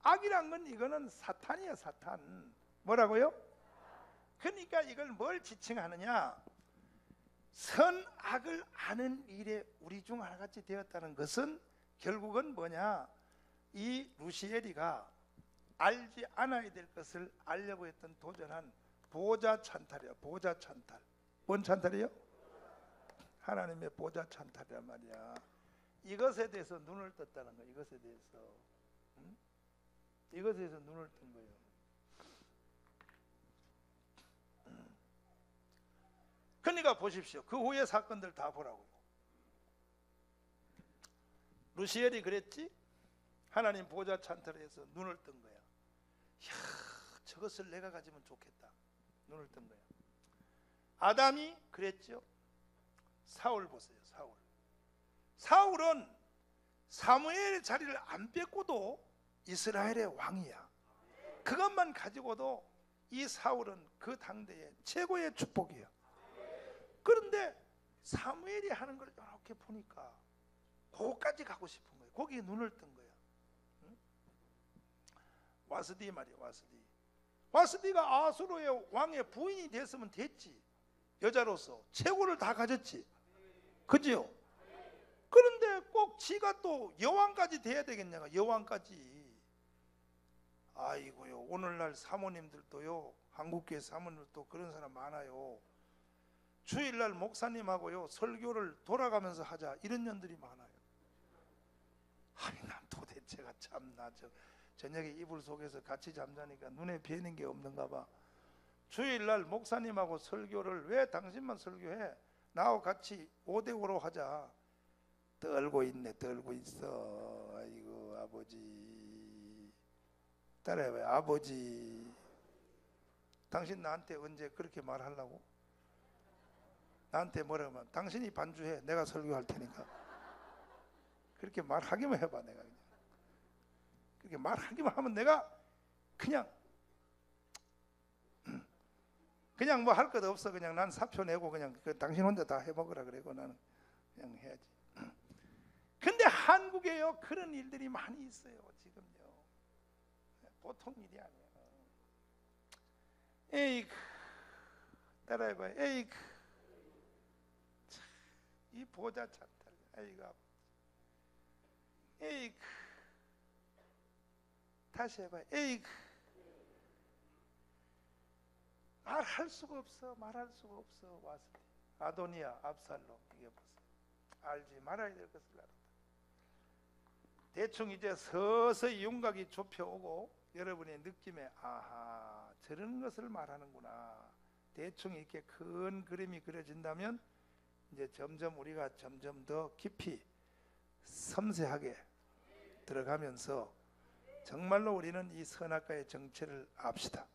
악이란 건 이거는 사탄이에요. 사탄. 뭐라고요? 그러니까 이걸 뭘 지칭하느냐? 선악을 아는 일에 우리 중 하나같이 되었다는 것은 결국은 뭐냐? 이 루시엘이가 알지 않아야 될 것을 알려고 했던 도전한 보좌 찬탈이야. 보좌 찬탈. 뭔 찬탈이요? 하나님의 보좌 찬탈이란 말이야. 이것에 대해서 눈을 떴다는 거야. 이것에 대해서 눈을 뜬 거예요. 그러니까 보십시오. 그 후의 사건들 다 보라고요. 루시엘이 그랬지? 하나님 보좌 찬탈에서 눈을 뜬 거야. 이야, 저것을 내가 가지면 좋겠다. 눈을 뜬 거야. 아담이 그랬죠. 사울 보세요. 사울은 사무엘의 자리를 안 뺏고도 이스라엘의 왕이야. 그것만 가지고도 이 사울은 그 당대의 최고의 축복이야. 그런데 사무엘이 하는 걸 이렇게 보니까 거기까지 가고 싶은 거예요. 거기에 눈을 뜬 거야. 와스디 말이야. 와스디가 아수르의 왕의 부인이 됐으면 됐지. 여자로서 최고를 다 가졌지. 그지요? 그런데 꼭 지가 또 여왕까지 돼야 되겠냐가. 여왕까지. 아이고요, 오늘날 사모님들도요, 한국교회 사모님들도 그런 사람 많아요. 주일날 목사님하고요 설교를 돌아가면서 하자 이런 년들이 많아요. 아니 난 도대체가 참나 저녁에 이불 속에서 같이 잠자니까 눈에 뵈는 게 없는가 봐. 주일날 목사님하고 설교를 왜 당신만 설교해? 나하고 같이 5대5로 하자. 떨고 있네, 떨고 있어. 아이고 아버지. 따라해봐요. 아버지. 당신 나한테 언제 그렇게 말하려고? 나한테 뭐라고 하면 당신이 반주해. 내가 설교할 테니까. 그렇게 말하기만 해봐. 내가 그냥. 그렇게 말하기만 하면 내가 그냥 뭐 할 것 없어. 그냥 난 사표 내고 그냥 당신 혼자 다 해먹으라 그러고 나는 그냥 해야지. 근데 한국에요 그런 일들이 많이 있어요. 지금요. 보통 일이 아니에요. 에이크. 따라해봐요. 에이크. 이 보자 찬탈. 아이가. 에이크. 다시 해봐요. 에이크. 말할 수가 없어. 말할 수가 없어. 와서 아도니아, 압살롬 이게 보세요. 알지 말아야 될 것을 알았다. 대충 이제 서서히 윤곽이 좁혀오고 여러분의 느낌에 아하 저런 것을 말하는구나. 대충 이렇게 큰 그림이 그려진다면 이제 점점 우리가 점점 더 깊이 섬세하게 들어가면서 정말로 우리는 이 선악과의 정체를 압시다.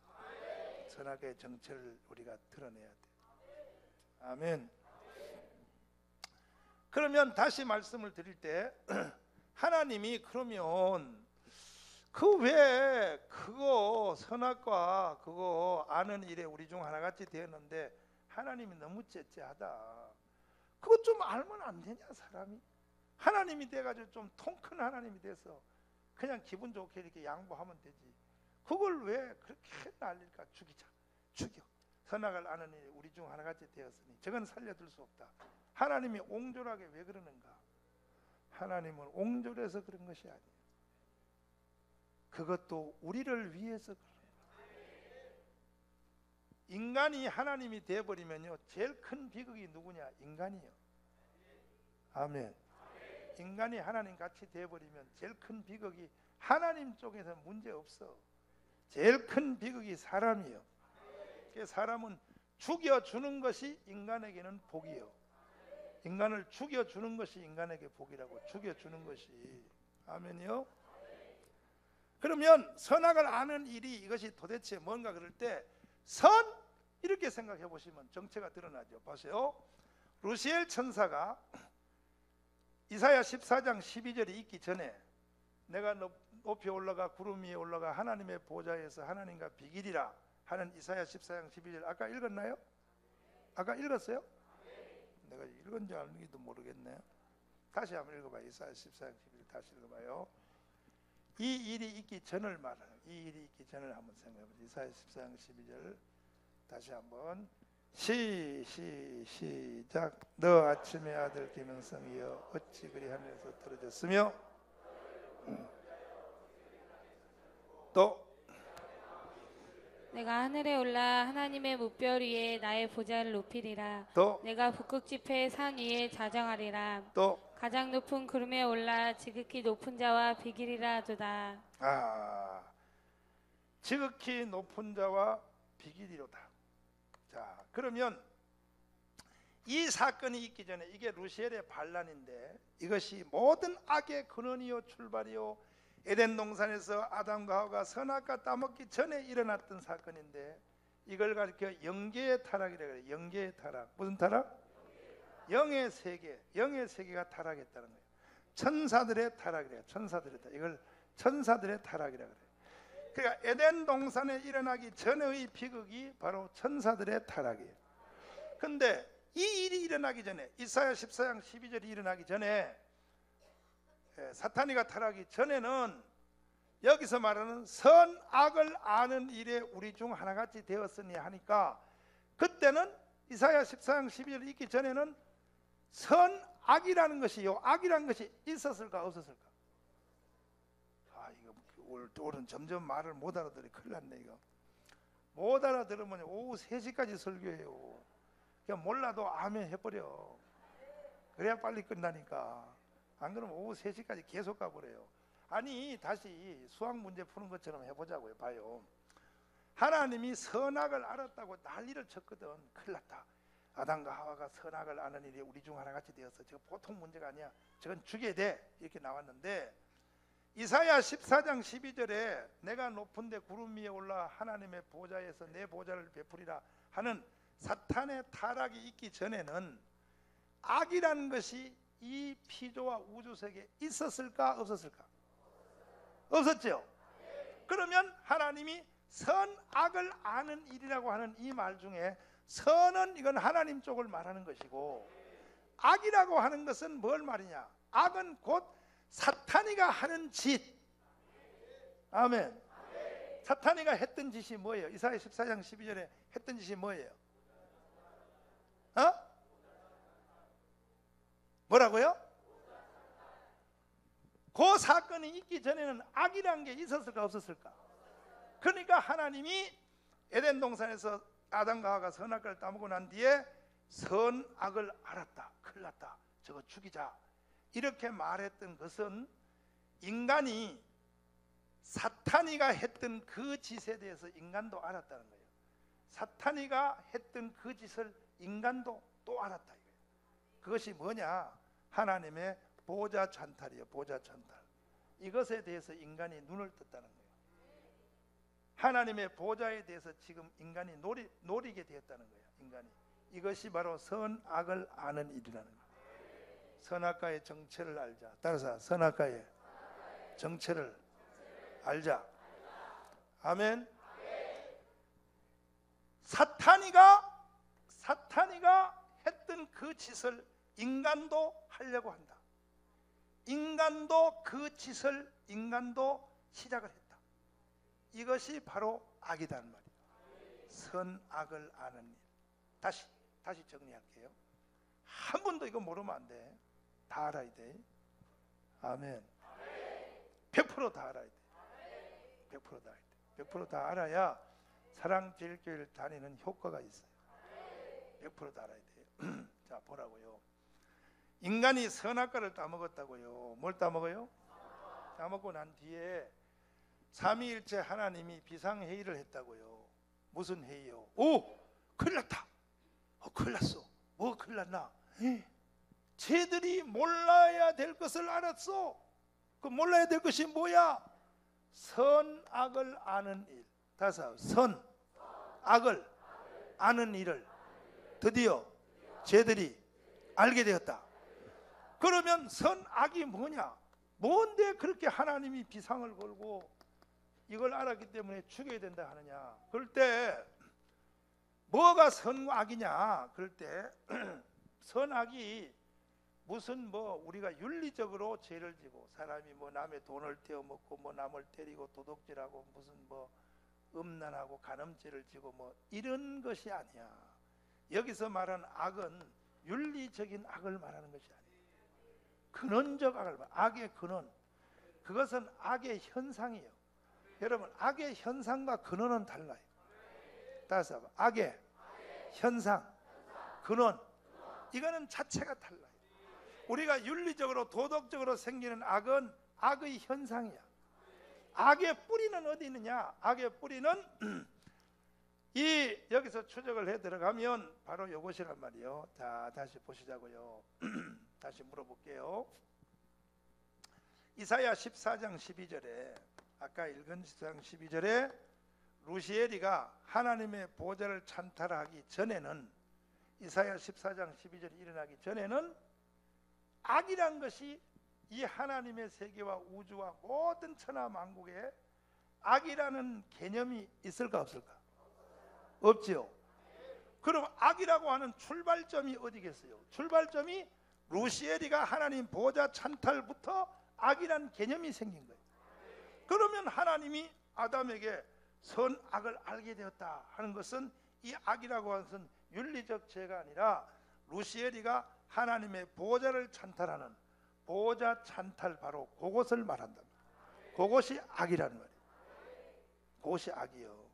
선악과의 정체를 우리가 드러내야 돼. 아멘. 그러면 다시 말씀을 드릴 때 하나님이 그러면 그 왜 그거 선악과 그거 아는 일에 우리 중 하나같이 되었는데 하나님이 너무 째째하다. 그거 좀 알면 안 되냐 사람이? 하나님이 돼가지고 좀 통 큰 하나님이 돼서 그냥 기분 좋게 이렇게 양보하면 되지. 그걸 왜 그렇게 난릴까? 죽이자. 죽여. 선악을 아는 일이 우리 중 하나같이 되었으니 저건 살려둘 수 없다. 하나님이 옹졸하게 왜 그러는가? 하나님은 옹졸해서 그런 것이 아니에요. 그것도 우리를 위해서 그런 거예요. 인간이 하나님이 되어버리면요 제일 큰 비극이 누구냐? 인간이요. 아멘. 인간이 하나님 같이 되어버리면 제일 큰 비극이 하나님 쪽에서 문제 없어. 제일 큰 비극이 사람이요. 사람은 죽여주는 것이 인간에게는 복이요. 인간을 죽여주는 것이 인간에게 복이라고. 죽여주는 것이. 아멘이요. 그러면 선악을 아는 일이 이것이 도대체 뭔가 그럴 때 선 이렇게 생각해 보시면 정체가 드러나죠. 보세요. 루시엘 천사가 이사야 14장 12절이 있기 전에 내가 높이 올라가 구름 위에 올라가 하나님의 보좌에서 하나님과 비기리라 하는 이사야 14장 12절 아까 읽었나요? 아까 읽었어요? 내가 읽은지 아닌지도 모르겠네. 다시 한번 읽어봐요. 이사야 14장 12절 다시 읽어봐요. 이 일이 있기 전을 말하는, 이 일이 있기 전을 한번 생각해보세요. 이사야 14장 12절 다시 한번 시작. 너 아침의 아들 김영성이여 어찌 그리 하늘에서 떨어졌으며 또 내가 하늘에 올라 하나님의 무별 위에 나의 보좌를 높이리라. 또 내가 북극 지폐의 산 위에 자정하리라. 또 가장 높은 구름에 올라 지극히 높은 자와 비기리라 하도다. 지극히 높은 자와 비기리로다. 자, 그러면 이 사건이 있기 전에 이게 루시엘의 반란인데 이것이 모든 악의 근원이요 출발이요 에덴 동산에서 아담과 하와가 선악과 따먹기 전에 일어났던 사건인데 이걸 가리켜 영계의 타락이라고 해요. 영계의 타락. 무슨 타락? 영의 세계. 영의 세계가 타락했다는 거예요. 천사들의 타락이래요. 천사들의 타락. 이걸 천사들의 타락이라고 그래요. 그러니까 에덴 동산에 일어나기 전의 비극이 바로 천사들의 타락이에요. 근데 이 일이 일어나기 전에 이사야 14장 12절이 일어나기 전에 사탄이가 타락하기 전에는 여기서 말하는 선악을 아는 일에 우리 중 하나같이 되었으니 하니까 그때는 이사야 14장 12절이 있기 전에는 선악이라는 것이요 악이라는 것이 있었을까 없었을까? 이거 오늘은 점점 말을 못 알아들으니 큰일 났네. 이거 못 알아들으면 오후 3시까지 설교해요. 그냥 몰라도 아멘 해버려. 그래야 빨리 끝나니까. 안 그러면 오후 3시까지 계속 가버려요. 아니 다시 수학 문제 푸는 것처럼 해보자고요. 봐요. 하나님이 선악을 알았다고 난리를 쳤거든. 큰일 났다. 아담과 하와가 선악을 아는 일이 우리 중 하나같이 되어서 저거 보통 문제가 아니야. 저건 죽여야 돼. 이렇게 나왔는데 이사야 14장 12절에 내가 높은 데 구름 위에 올라 하나님의 보좌에서 내 보좌를 베풀이라 하는 사탄의 타락이 있기 전에는 악이라는 것이 이 피조와 우주세계에 있었을까 없었을까? 없었죠. 그러면 하나님이 선악을 아는 일이라고 하는 이 말 중에 선은 이건 하나님 쪽을 말하는 것이고 악이라고 하는 것은 뭘 말이냐? 악은 곧 사탄이가 하는 짓. 아멘. 사탄이가 했던 짓이 뭐예요? 이사야 14장 12절에 했던 짓이 뭐예요? 뭐라고요? 그 사건이 있기 전에는 악이라는 게 있었을까 없었을까? 그러니까 하나님이 에덴 동산에서 아담과 하와가 선악과를 따먹고 난 뒤에 선악을 알았다. 큰일 났다. 저거 죽이자. 이렇게 말했던 것은 인간이 사탄이가 했던 그 짓에 대해서 인간도 알았다는 거예요. 사탄이가 했던 그 짓을 인간도 또 알았다 이거예요. 그것이 뭐냐? 하나님의 보좌 찬탈이에요. 보좌 찬탈. 이것에 대해서 인간이 눈을 떴다는 거예요. 하나님의 보좌에 대해서 지금 인간이 노리게 되었다는 거예요. 인간이. 이것이 바로 선악을 아는 일이라는 거예요. 선악과의 정체를 알자. 따라서 선악과의 정체를 알자. 아멘. 사탄이가 했던 그 짓을 인간도 하려고 한다. 인간도 그 짓을 시작을 했다. 이것이 바로 악이란 말이에요. 선악을 아는 일. 다시 정리할게요. 한 번도 이거 모르면 안 돼. 다 알아야 돼. 아멘. 100% 다 알아야 돼. 100% 다 알아야 돼. 100% 다 알아야 사랑제일교회를 다니는 효과가 있어요. 100% 다 알아야 돼요. 자, 보라고요. 인간이 선악과를 따먹었다고요. 뭘 따먹어요? 따먹고 난 뒤에 삼위일체 하나님이 비상회의를 했다고요. 무슨 회의요? 큰일 났다. 큰일 났어. 뭐 큰일 났나? 쟤들이 몰라야 될 것을 알았어. 그 몰라야 될 것이 뭐야? 선악을 아는 일. 다섯, 선악을 아는 일을 드디어 쟤들이 알게 되었다. 그러면 선악이 뭐냐? 뭔데 그렇게 하나님이 비상을 걸고 이걸 알았기 때문에 죽여야 된다 하느냐? 그럴 때 뭐가 선과 악이냐? 그럴 때 선악이 무슨 우리가 윤리적으로 죄를 지고 사람이 남의 돈을 떼어먹고 남을 때리고 도둑질하고 무슨 음란하고 간음죄를 지고 이런 것이 아니야. 여기서 말하는 악은 윤리적인 악을 말하는 것이 아니에요. 근원적 악을 말해요. 악의 근원. 그것은 악의 현상이에요. 여러분, 악의 현상과 근원은 달라요. 따라서 악의 현상, 근원, 이거는 자체가 달라요. 우리가 윤리적으로 도덕적으로 생기는 악은 악의 현상이야. 악의 뿌리는 어디 있느냐? 악의 뿌리는 여기서 추적을 해 들어가면 바로 이것이란 말이에요. 자, 다시 보시자고요. 다시 물어볼게요. 이사야 14장 12절에 아까 읽은 14장 12절에 루시엘이가 하나님의 보좌를 찬탈하기 전에는, 이사야 14장 12절이 일어나기 전에는 악이란 것이 이 하나님의 세계와 우주와 모든 천하 만국에 악이라는 개념이 있을까 없을까? 없지요. 그럼 악이라고 하는 출발점이 어디겠어요? 출발점이 루시엘이가 하나님 보좌 찬탈부터 악이라는 개념이 생긴 거예요. 그러면 하나님이 아담에게 선악을 알게 되었다 하는 것은 이 악이라고 하는 것은 윤리적 죄가 아니라 루시엘이가 하나님의 보좌를 찬탈하는 보좌 찬탈, 바로 그것을 말한다. 그것이 악이라는 말이에요. 그것이 악이요.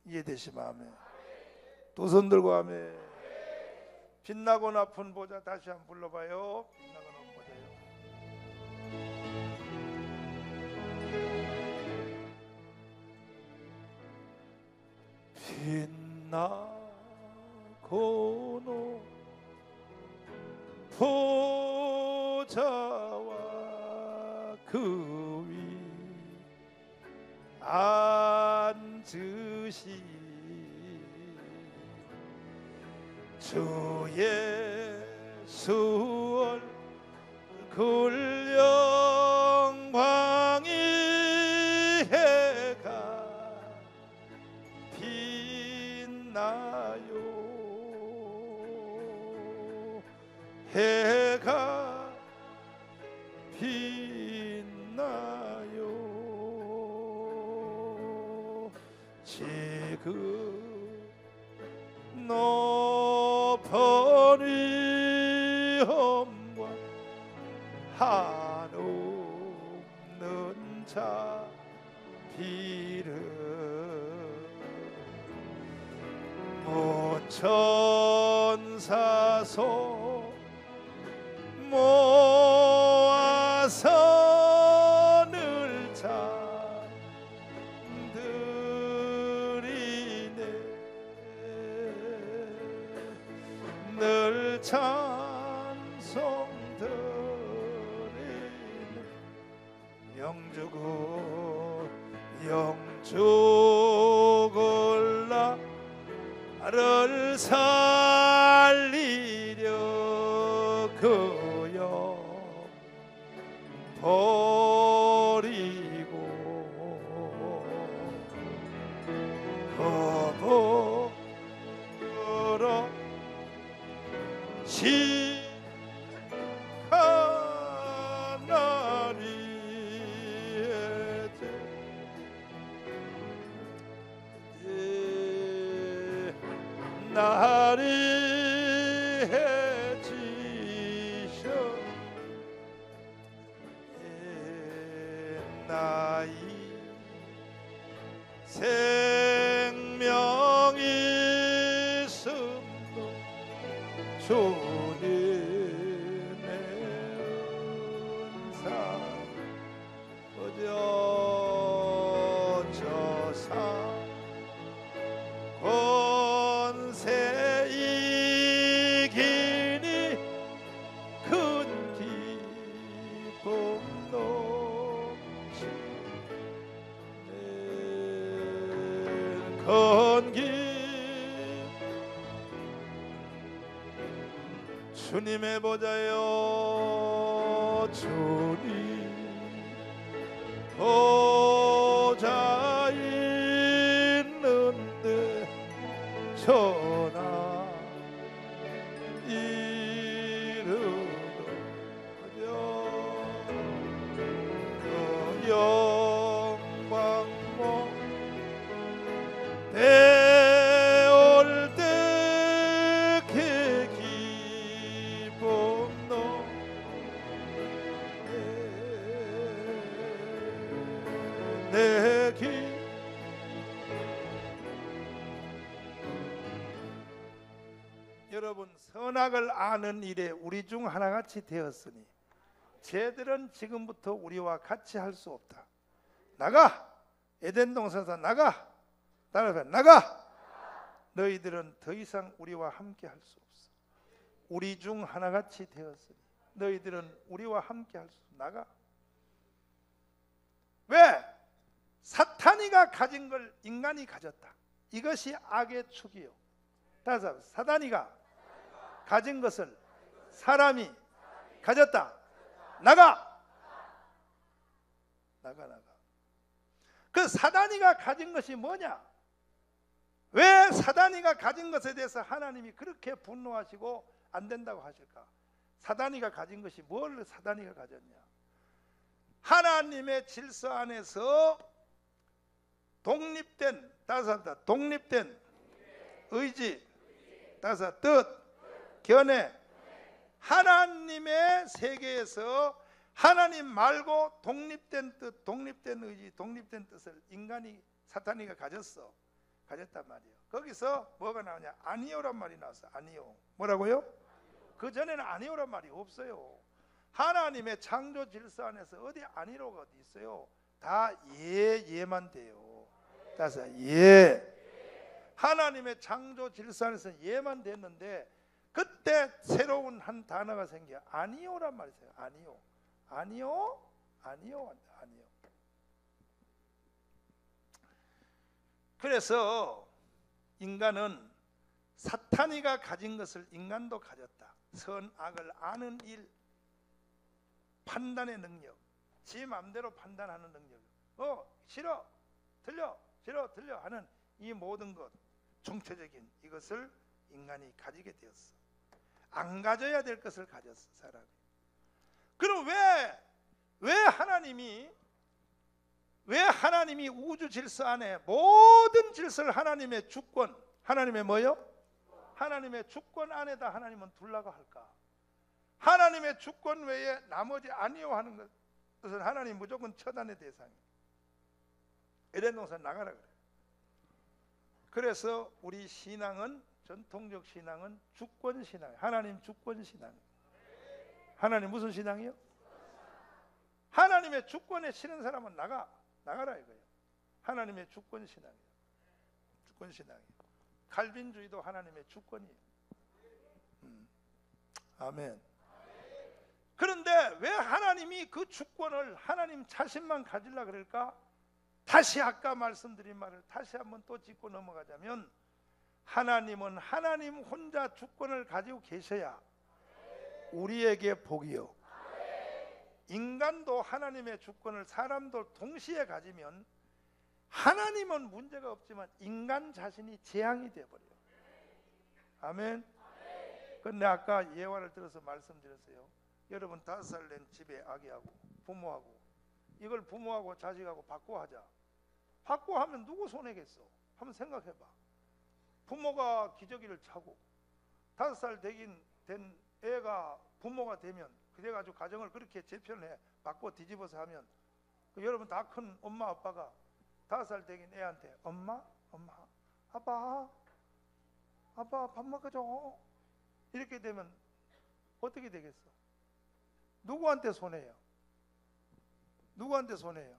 이해되시면 아멘. 두 손 들고 아멘. 빛나고 높은 보좌 다시 한번 불러봐요. 빛나고 높은 보좌요. 빛나고 보좌와 그 위 앉으시 주 예수 얼굴 영광이 해가 빛나요 해가 빛나요 지금 높은 위엄과 한없는 자비를 모천사소 모아서 늘 찬드리네 늘 찬송드리네 영주고 영주걸 나를 살리려 그여 버리고 거부로 날이 해지셔 나이 생명이 숨도 주님의 은사 어저저사 권세 이기니 큰 기쁨 넘치네 큰 기쁨 주님의 보좌여 주님 보좌 있는데 전하 이르도 그 영광 배울 때 그 기쁨도 내 기 여러분 선악을 아는 일에 우리 중 하나같이 되었으니 쟤들은 지금부터 우리와 같이 할 수 없다. 나가! 에덴 동산에서 나가! 따라서 나가! 너희들은 더 이상 우리와 함께 할 수 없어. 우리 중 하나같이 되었으니 너희들은 우리와 함께 할 수 없어. 나가! 왜? 사탄이가 가진 걸 인간이 가졌다. 이것이 악의 축이요. 따라서 사단이가 가진 것을 사람이 가졌다. 나가! 나가. 그 사단이가 가진 것이 뭐냐? 왜 사단이가 가진 것에 대해서 하나님이 그렇게 분노하시고 안 된다고 하실까? 사단이가 가진 것이 뭘 사단이가 가졌냐? 하나님의 질서 안에서 독립된 의지, 뜻, 견해, 하나님의 세계에서 하나님 말고 독립된 뜻, 독립된 의지, 독립된 뜻을 인간이 사탄이가 가졌단 말이에요. 거기서 뭐가 나오냐? 아니오란 말이 나왔어. 아니오. 뭐라고요? 그 전에는 아니오란 말이 없어요. 하나님의 창조 질서 안에서 어디 아니로가 어디 있어요? 다 예만 돼요. 따라서 예. 하나님의 창조 질서 안에서 예만 됐는데 그때 새로운 한 단어가 생겨. 아니요란 말이 있어요. 아니요. 아니요. 아니요. 아니요. 그래서 인간은 사탄이가 가진 것을 인간도 가졌다. 선악을 아는 일, 판단의 능력, 지 마음대로 판단하는 능력. 싫어, 들려, 싫어, 들려 하는 이 모든 것, 총체적인 이것을 인간이 가지게 되었어. 안 가져야 될 것을 가졌어, 사람이. 그럼 왜 하나님이 우주 질서 안에 모든 질서를 하나님의 주권, 하나님의 뭐요? 하나님의 주권 안에다 하나님은 둘라고 할까? 하나님의 주권 외에 나머지 아니요 하는 것은 하나님 무조건 처단의 대상이에요. 에덴 동산 나가라 그래. 그래서 우리 신앙은, 전통적 신앙은 주권 신앙이에요. 하나님 주권 신앙이에요. 하나님 무슨 신앙이요? 하나님의 주권에 치는 사람은 나가라 이거예요. 하나님의 주권 신앙이에요. 주권 신앙이에요. 칼빈주의도 하나님의 주권이에요. 아멘. 그런데 왜 하나님이 그 주권을 하나님 자신만 가지려 그럴까? 다시 아까 말씀드린 말을 다시 한번 또 짚고 넘어가자면, 하나님은 하나님 혼자 주권을 가지고 계셔야 우리에게 복이요, 인간도 하나님의 주권을 사람도 동시에 가지면 하나님은 문제가 없지만 인간 자신이 재앙이 되어버려요. 아멘. 근데 아까 예화를 들어서 말씀드렸어요. 여러분 5살 된 집에 아기하고 부모하고, 이걸 부모하고 자식하고 바꿔하자. 바꿔하면 누구 손해겠어? 한번 생각해봐. 부모가 기저귀를 차고 5살 된 애가 부모가 되면 그래가지고 가정을 그렇게 재편해 바꿔 뒤집어서 하면, 여러분 다 큰 엄마 아빠가 5살 되긴 애한테 엄마 아빠 밥 먹어줘 이렇게 되면 어떻게 되겠어? 누구한테 손해요? 누구한테 손해요?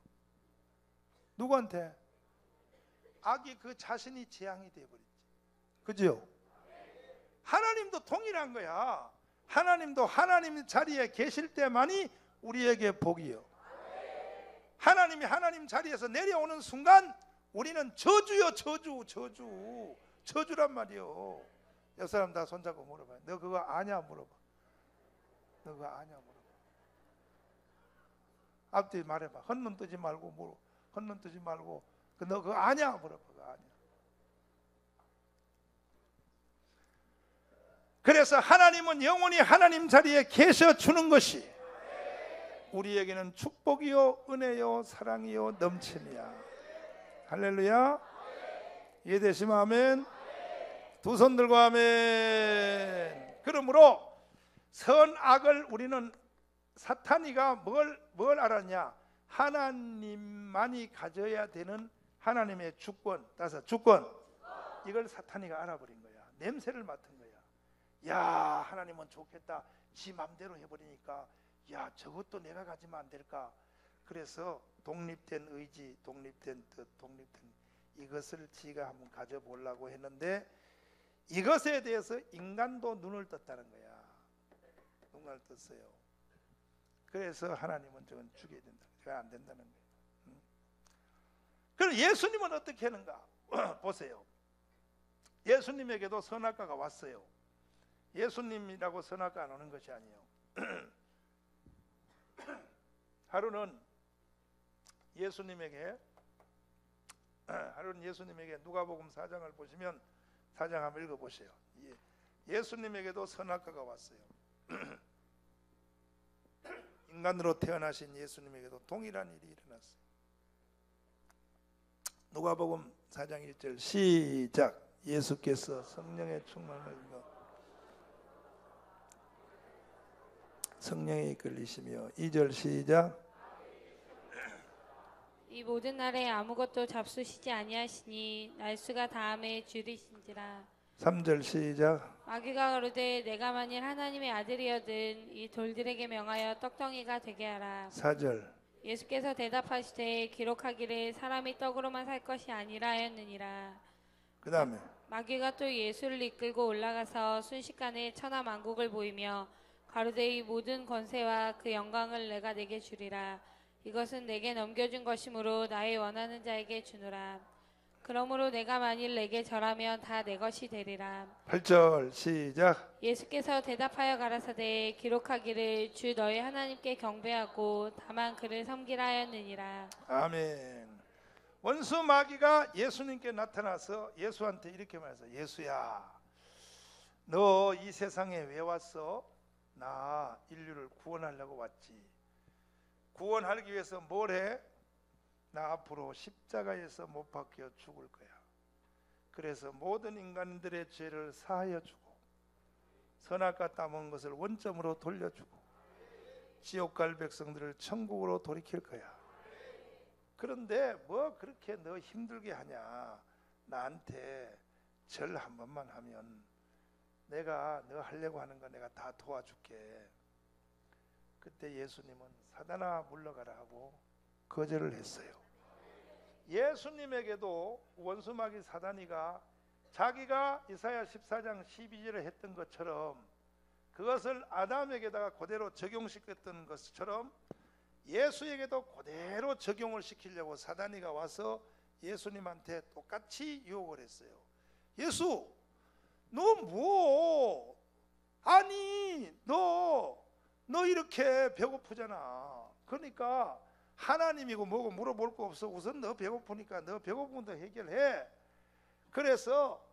누구한테? 아기 그 자신이 재앙이 되어버렸지. 그죠? 하나님도 동일한 거야. 하나님도 하나님 자리에 계실 때만이 우리에게 복이요. 하나님이 하나님 자리에서 내려오는 순간 우리는 저주요, 저주란 말이요. 옆 사람 다 손잡고 물어봐요. 너 그거 아냐? 물어봐. 너 그거 아냐? 물어봐. 앞뒤 말해봐. 헛눈 뜨지 말고 헛눈 뜨지 말고 너 그거 아냐? 물어봐. 그거 아냐? 그래서 하나님은 영원히 하나님 자리에 계셔 주는 것이 우리에게는 축복이요, 은혜요, 사랑이요, 넘침이야. 할렐루야. 이해되시면 아멘. 두 손 들고 아멘. 그러므로 선악을 우리는, 사탄이가 뭘 알았냐? 하나님만이 가져야 되는 하나님의 주권, 주권. 이걸 사탄이가 알아버린 거야. 냄새를 맡은 거야. 야, 하나님은 좋겠다. 지 맘대로 해버리니까 야, 저것도 내가 가지면 안 될까? 그래서 독립된 의지, 독립된 뜻, 독립된 이것을 지가 한번 가져보려고 했는데, 이것에 대해서 인간도 눈을 떴다는 거야. 눈을 떴어요. 그래서 하나님은 저건 죽여야 된다. 저건 안 된다는 거예요. 그럼 예수님은 어떻게 하는가? 보세요. 예수님에게도 선악과가 왔어요. 예수님이라고 선악과 안 오는 것이 아니에요. 하루는 예수님에게 누가복음 4장을 보시면 4장 한번 읽어보세요. 예수님에게도 선악과가 왔어요. 인간으로 태어나신 예수님에게도 동일한 일이 일어났어요. 누가복음 4장 1절 시작. 예수께서 성령의 충만을 성령에 이끌리시며, 2절 시작. 이 모든 날에 아무것도 잡수시지 아니하시니 날수가 다함에 줄이신지라. 3절 시작. 마귀가 가로되 내가 만일 하나님의 아들이여든 이 돌들에게 명하여 떡덩이가 되게 하라. 4절. 예수께서 대답하시되 기록하기를 사람이 떡으로만 살 것이 아니라 하였느니라. 그 다음에 마귀가 또 예수를 이끌고 올라가서 순식간에 천하 만국을 보이며 가로되 이 모든 권세와 그 영광을 내가 내게 주리라. 이것은 내게 넘겨준 것이므로 나의 원하는 자에게 주노라. 그러므로 내가 만일 내게 절하면 다 내 것이 되리라. 8절 시작. 예수께서 대답하여 가라사대 기록하기를 주 너희 하나님께 경배하고 다만 그를 섬기라 하였느니라. 아멘. 원수 마귀가 예수님께 나타나서 예수한테 이렇게 말해서 예수야, 너 이 세상에 왜 왔어? 나 인류를 구원하려고 왔지. 구원하기 위해서 뭘 해? 나 앞으로 십자가에서 못 박혀 죽을 거야. 그래서 모든 인간들의 죄를 사하여 주고 선악과 따먹은 것을 원점으로 돌려주고 지옥 갈 백성들을 천국으로 돌이킬 거야. 그런데 뭐 그렇게 너 힘들게 하냐? 나한테 절 한 번만 하면 내가 너 하려고 하는 거 내가 다 도와줄게. 그때 예수님은 사단아 물러가라 하고 거절을 했어요. 예수님에게도 원수마귀 사단이가 자기가 이사야 14장 12절에 했던 것처럼 그것을 아담에게다가 그대로 적용시켰던 것처럼 예수에게도 그대로 적용을 시키려고 사단이가 와서 예수님한테 똑같이 유혹을 했어요. 예수, 너 뭐? 아니, 너 이렇게 배고프잖아. 그러니까 하나님이고 뭐고 물어볼 거 없어. 우선 너 배고프니까 너 배고픈 거 해결해. 그래서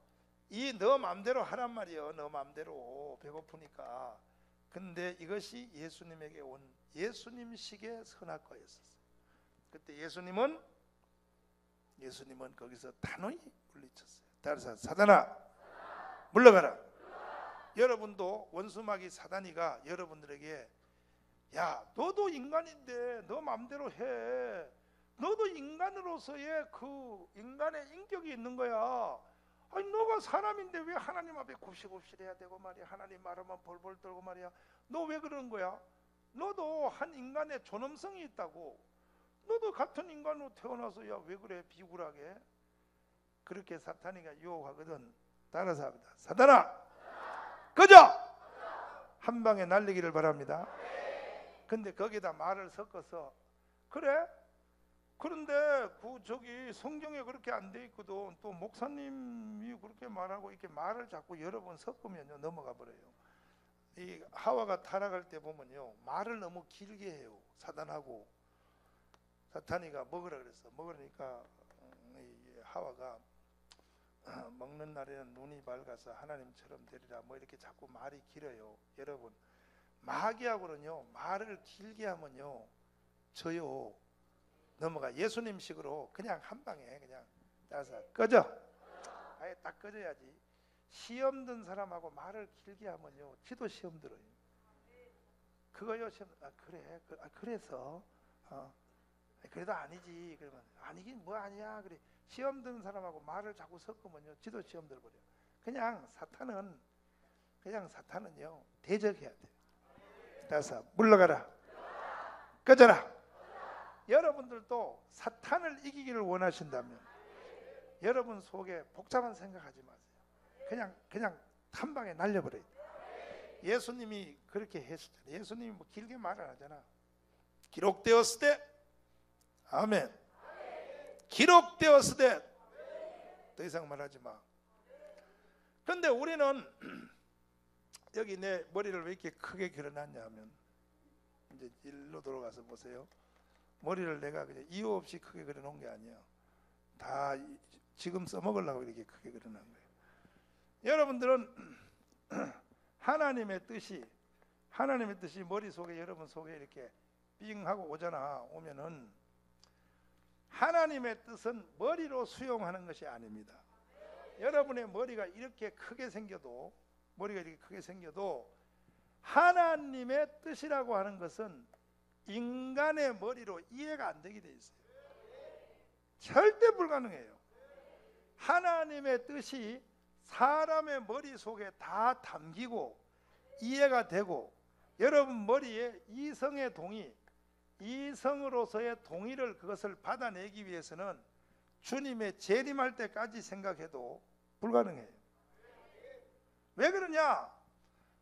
이 너 맘대로 하란 말이요. 너 맘대로 배고프니까. 근데 이것이 예수님에게 온 예수님식의 선악과였었어요. 그때 예수님은 거기서 단호히 물리쳤어요. 따라서 사단아 물러가라. 여러분도 원수마귀 사단이가 여러분들에게 야, 너도 인간인데 너 맘대로 해. 너도 인간으로서의 그 인간의 인격이 있는 거야. 아니 너가 사람인데 왜 하나님 앞에 굽시굽시해야 되고 말이야. 하나님 말하면 벌벌 떨고 말이야. 너 왜 그러는 거야? 너도 한 인간의 존엄성이 있다고. 너도 같은 인간으로 태어나서 야 왜 그래 비굴하게. 그렇게 사탄이가 유혹하거든. 따라서 합니다. 사탄아 꺼져! 한 방에 날리기를 바랍니다. 근데 거기다 말을 섞어서 그래? 그런데 저기 성경에 그렇게 안 돼 있거든. 또 목사님이 그렇게 말하고 이렇게 말을 자꾸 여러 번 섞으면요 넘어가 버려요. 이 하와가 타락할 때 보면요 말을 너무 길게 해요. 사단하고 사탄이가 먹으라 그랬어. 먹으니까 하와가 먹는 날에는 눈이 밝아서 하나님처럼 되리라 뭐 이렇게 자꾸 말이 길어요. 여러분 마귀하고는요 말을 길게 하면요 져요. 넘어가. 예수님식으로 그냥 한 방에 그냥 따라서 꺼져. 아예 딱 꺼져야지. 시험 든 사람하고 말을 길게 하면요 지도 시험 들어요. 그거요 시험. 그래. 그래서 그래도 아니지. 그러면 아니긴 뭐 아니야. 그래. 시험 든 사람하고 말을 자꾸 섞으면요 지도 시험 들어버려. 그냥 사탄은요 대적해야 돼. 따라서 물러가라. 꺼져라. 여러분들도 사탄을 이기기를 원하신다면 여러분 속에 복잡한 생각하지 마세요. 그냥 한 방에 날려버려요. 예수님이 그렇게 했었잖아요. 예수님이 뭐 길게 말 안 하잖아. 기록되었을 때 아멘. 기록되었을 때 더 이상 말하지 마. 근데 우리는 여기 내 머리를 왜 이렇게 크게 길어놨냐 하면 이제 일로 돌아가서 보세요. 머리를 내가 그냥 이유 없이 크게 그려놓은 게 아니에요. 다 지금 써먹으려고 이렇게 크게 그려놓은 거예요. 여러분들은 하나님의 뜻이 머릿속에 여러분 속에 이렇게 삥 하고 오면은 하나님의 뜻은 머리로 수용하는 것이 아닙니다. 여러분의 머리가 이렇게 크게 생겨도 하나님의 뜻이라고 하는 것은 인간의 머리로 이해가 안 되게 돼 있어요. 절대 불가능해요. 하나님의 뜻이 사람의 머릿속에 다 담기고 이해가 되고 여러분 머리에 이성의 동의, 이성으로서의 동의를 그것을 받아내기 위해서는 주님의 재림할 때까지 생각해도 불가능해요. 왜 그러냐?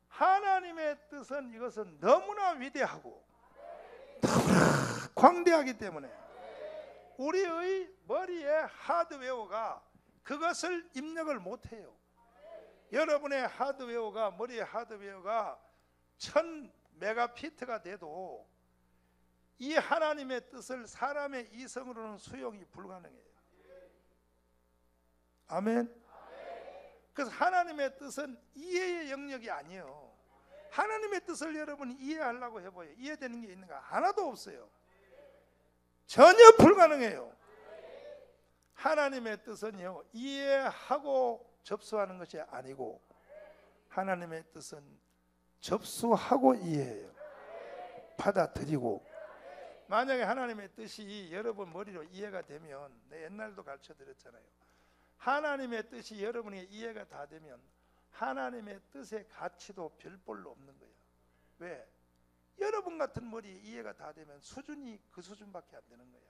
하나님의 뜻은 이것은 너무나 위대하고 너무나 광대하기 때문에 우리의 머리의 하드웨어가 그것을 입력을 못해요. 여러분의 하드웨어가, 머리의 하드웨어가 1000메가피트가 돼도 이 하나님의 뜻을 사람의 이성으로는 수용이 불가능해요. 아멘. 그래서 하나님의 뜻은 이해의 영역이 아니에요. 하나님의 뜻을 여러분이 이해하려고 해봐요. 이해되는 게 있는가? 하나도 없어요. 전혀 불가능해요. 하나님의 뜻은요, 이해하고 접수하는 것이 아니고 하나님의 뜻은 접수하고 이해해요. 받아들이고. 만약에 하나님의 뜻이 여러분 머리로 이해가 되면, 내 옛날도 가르쳐 드렸잖아요. 하나님의 뜻이 여러분에게 이해가 다 되면 하나님의 뜻의 가치도 별볼로 없는 거예요. 왜? 여러분 같은 머리에 이해가 다 되면 수준이 그 수준밖에 안 되는 거예요.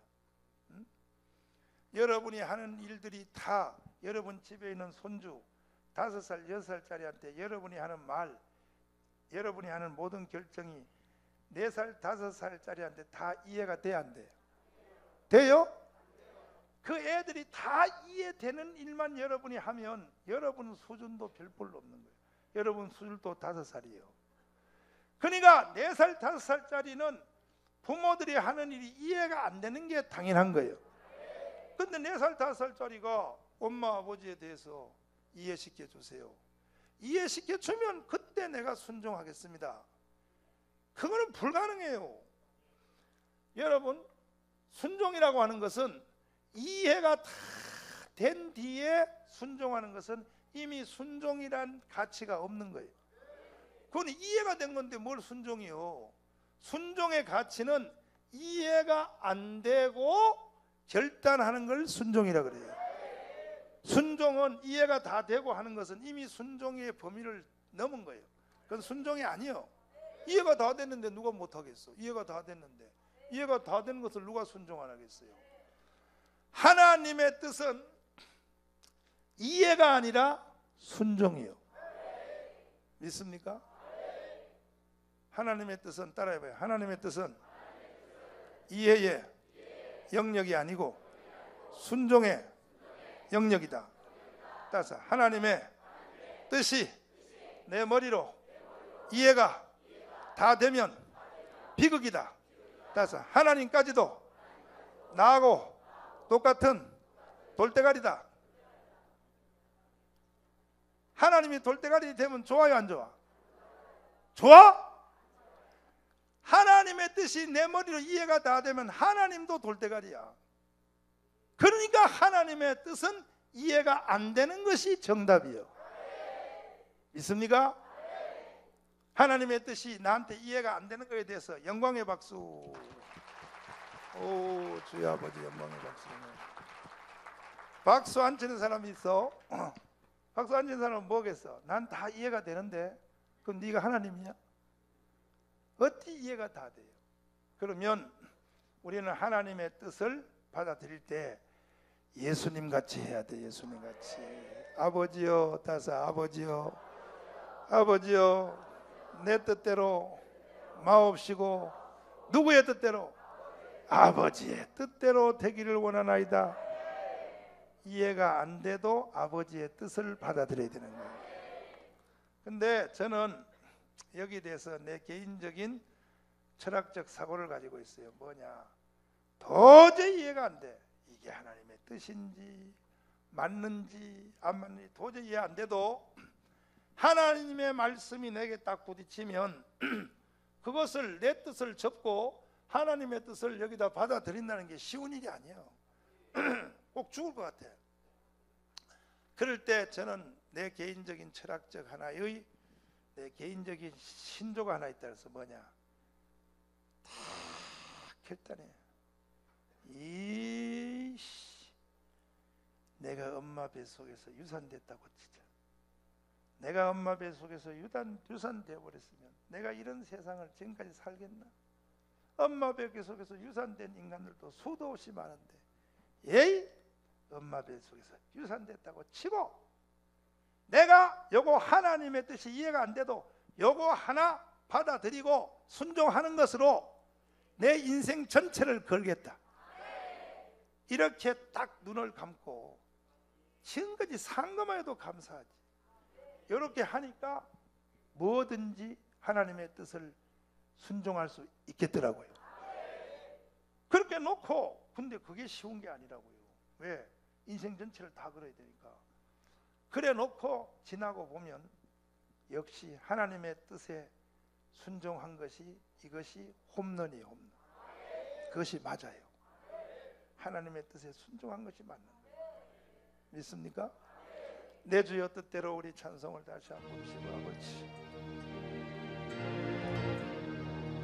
응? 여러분이 하는 일들이 다 여러분 집에 있는 손주 5살, 6살짜리한테 여러분이 하는 말, 여러분이 하는 모든 결정이 4살, 5살짜리한테 다 이해가 돼야 안 돼요? 돼요? 그 애들이 다 이해되는 일만 여러분이 하면 여러분 수준도 별볼로 없는 거예요. 여러분 수준도 5살이에요. 그러니까 4살, 5살짜리는 부모들이 하는 일이 이해가 안 되는 게 당연한 거예요. 근데 4살, 5살짜리가 엄마, 아버지에 대해서 이해시켜 주세요. 이해시켜 주면 그때 내가 순종하겠습니다. 그거는 불가능해요. 여러분, 순종이라고 하는 것은 이해가 다 된 뒤에 순종하는 것은 이미 순종이란 가치가 없는 거예요. 그건 이해가 된 건데 뭘 순종이요? 순종의 가치는 이해가 안 되고 결단하는 걸 순종이라 그래요. 순종은 이해가 다 되고 하는 것은 이미 순종의 범위를 넘은 거예요. 그건 순종이 아니에요. 이해가 다 됐는데 누가 못하겠어? 이해가 다 됐는데, 이해가 다 된 것을 누가 순종 안 하겠어요? 하나님의 뜻은 이해가 아니라 순종이에요. 믿습니까? 하나님의 뜻은, 따라해봐요. 하나님의 뜻은 이해의 영역이 아니고 순종의 영역이다. 따라서 하나님의 뜻이 내 머리로 이해가 다 되면 비극이다. 따라서 하나님까지도 나하고 똑같은 돌대가리다. 하나님이 돌대가리 되면 좋아요, 안 좋아? 좋아? 하나님의 뜻이 내 머리로 이해가 다 되면 하나님도 돌대가리야. 그러니까 하나님의 뜻은 이해가 안 되는 것이 정답이에요. 믿습니까? 하나님의 뜻이 나한테 이해가 안 되는 것에 대해서 영광의 박수. 오, 주의 아버지 영광의 박수. 박수 안 치는 사람이 있어? 박수 안 치는 사람은 뭐겠어? 난 다 이해가 되는데. 그럼 네가 하나님이야? 어떻게 이해가 다 돼요? 그러면 우리는 하나님의 뜻을 받아들일 때 예수님 같이 해야 돼. 예수님 같이. 아버지여, 다사 아버지여, 아버지여, 내 뜻대로 마옵시고 누구의 뜻대로? 아버지의 뜻대로 되기를 원하나이다. 이해가 안 돼도 아버지의 뜻을 받아들여야 되는 거예요. 근데 저는 여기에 대해서 내 개인적인 철학적 사고를 가지고 있어요. 뭐냐? 도저히 이해가 안 돼. 이게 하나님의 뜻인지 맞는지 안 맞는지 도저히 이해 안 돼도 하나님의 말씀이 내게 딱 부딪히면 그것을 내 뜻을 접고 하나님의 뜻을 여기다 받아들인다는 게 쉬운 일이 아니에요. 꼭 죽을 것 같아. 그럴 때 저는 내 개인적인 철학적 하나의 내 개인적인 신조가 하나 있다 해서 뭐냐? 다 결단해. 내가 엄마 뱃속에서 유산됐다고 진짜. 내가 엄마 뱃속에서 유산되어 버렸으면 내가 이런 세상을 지금까지 살겠나? 엄마 뱃속에서 유산된 인간들도 수도 없이 많은데, 엄마 뱃속에서 유산됐다고 치고 내가 요거 하나님의 뜻이 이해가 안 돼도 요거 하나 받아들이고 순종하는 것으로 내 인생 전체를 걸겠다. 이렇게 딱 눈을 감고 지금까지 산 것만 해도 감사하지. 이렇게 하니까 뭐든지 하나님의 뜻을 순종할 수 있겠더라고요. 그렇게 놓고 근데 그게 쉬운 게 아니라고요. 왜? 인생 전체를 다 걸어야 되니까. 그래 놓고 지나고 보면 역시 하나님의 뜻에 순종한 것이 이것이 홈런이에요. 홈런. 그것이 맞아요. 하나님의 뜻에 순종한 것이 맞는 거예요. 믿습니까? 내 주여 뜻대로 우리 찬송을 다시 한번 부르시고 아버지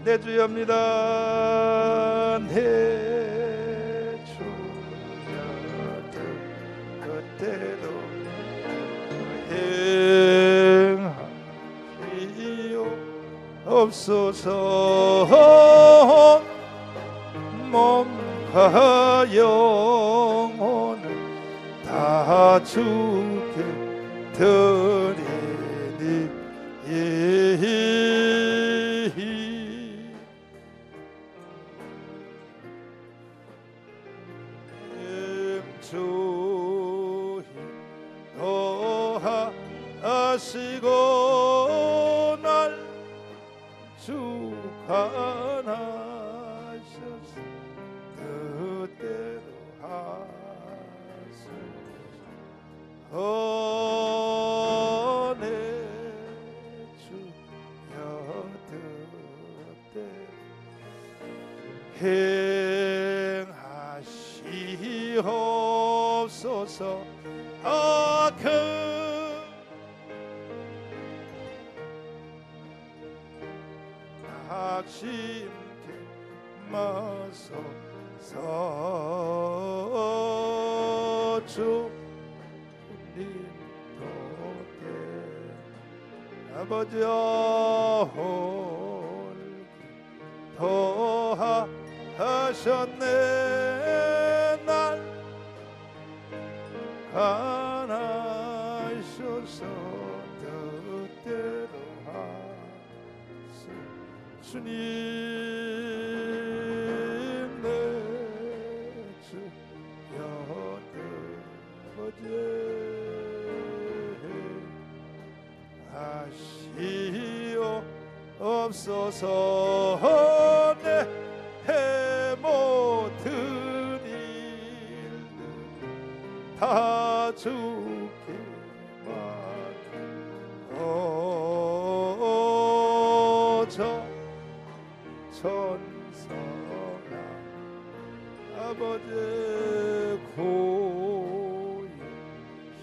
내 주여입니다. 내 주여 뜻대로 행하시옵소서. 몸과 영혼을 다 주께 드리니 주히 노하시고 날 주관하셔서 뜻대로 하소서. 내 주여 뜻대로 행하시옵소서. 낙심케 마소서. 주님도 아버지여 홀기 더하셨네. 날 가나셔서 뜻대로 하소. 주님 내 주여 뜻 하시옵소서. 내 모든 일들 다 주께 맡기오저. 천성아 아버지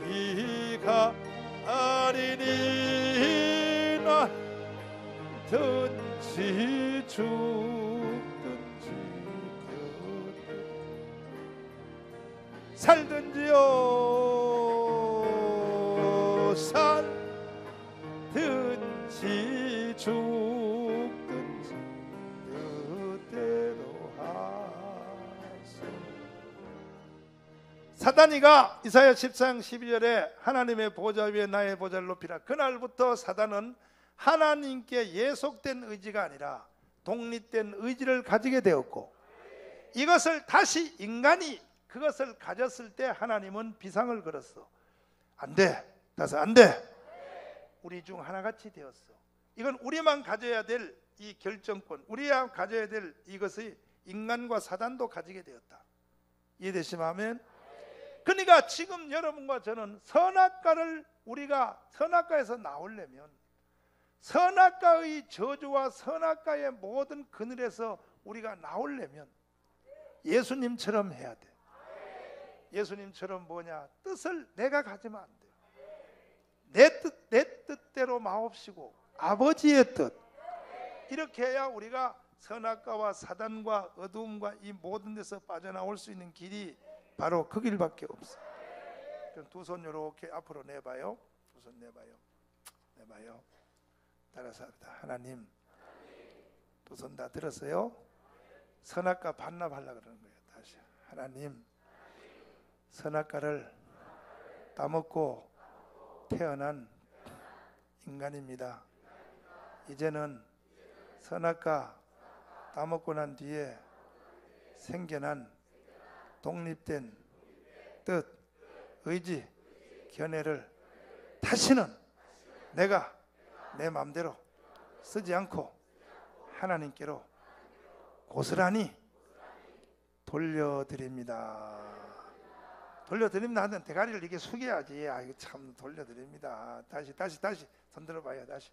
고유기가 아리니 나 든지 죽든지 살든지요 살든지 죽든지 뜻대로 하소. 사단이가 이사야 10장 12절에 하나님의 보좌 위에 나의 보좌를 높이라. 그날부터 사단은 하나님께 예속된 의지가 아니라 독립된 의지를 가지게 되었고, 이것을 다시 인간이 그것을 가졌을 때 하나님은 비상을 걸었어. 안 돼. 다시 안 돼. 우리 중 하나같이 되었어. 이건 우리만 가져야 될 이 결정권, 우리가 가져야 될 이것이 인간과 사단도 가지게 되었다. 이해되시면 아멘. 그러니까 지금 여러분과 저는 선악과를 우리가 선악과에서 나오려면 선악과의 저주와 선악과의 모든 그늘에서 우리가 나오려면 예수님처럼 해야 돼. 예수님처럼 뭐냐? 뜻을 내가 가지면 안 돼. 내 뜻대로 마옵시고 아버지의 뜻. 이렇게 해야 우리가 선악과와 사단과 어두움과 이 모든 데서 빠져나올 수 있는 길이 바로 그 길밖에 없어. 그럼 두 손 이렇게 앞으로 내봐요. 두 손 내봐요. 내봐요. 따라서 합니다. 하나님, 두 손 다 들었어요? 선악과 반납하려고 그러는 거예요. 다시 하나님, 선악과를 따먹고 태어난 인간입니다. 이제는 선악과 따먹고 난 뒤에 생겨난 독립된 뜻, 의지, 견해를 다시는 내가 내 마음대로 쓰지 않고 하나님께로 고스란히 돌려드립니다. 돌려드립니다 하는 대가리를 이렇게 숙여야지. 아, 이거 참 돌려드립니다. 다시 손 들어봐요. 다시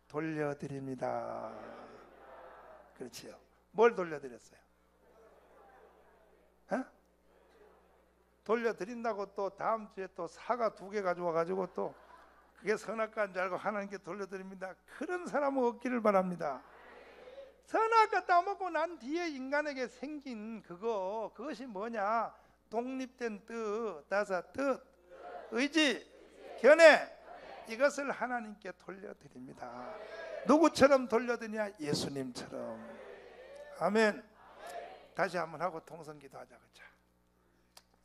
돌려드립니다. 그렇지요. 뭘 돌려드렸어요? 돌려드린다고 또 다음 주에 또 사과 2개 가져와 가지고 또 그게 선악과인 줄 알고 하나님께 돌려드립니다. 그런 사람은 없기를 바랍니다. 선악과 따먹고 난 뒤에 인간에게 생긴 그것이 뭐냐? 독립된 뜻, 의지, 견해, 이것을 하나님께 돌려드립니다. 누구처럼 돌려드리냐? 예수님처럼. 아멘. 다시 한번 하고 통성기도 하자. 그죠?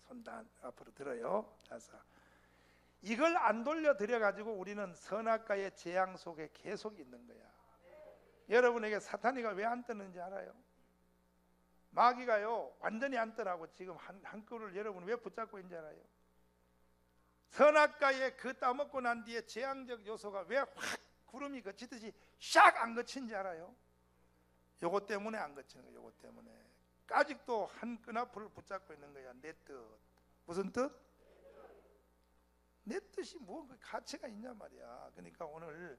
손 다 앞으로 들어요. 자서 이걸 안 돌려드려 가지고 우리는 선악과의 재앙 속에 계속 있는 거야. 여러분에게 사탄이가 왜 안 뜨는지 알아요? 마귀가요 완전히 안 뜨라고 지금 한 끈을 여러분 왜 붙잡고 있는지 알아요? 선악과에 그 따먹고 난 뒤에 재앙적 요소가 왜 확 구름이 거치듯이 샥 안 거친지 알아요? 요것 때문에 안 거치는 거예요. 요것 때문에 아직도 한 끈 앞을 붙잡고 있는 거야. 내 뜻. 무슨 뜻? 내 뜻이 뭐 가치가 있냐 말이야. 그러니까 오늘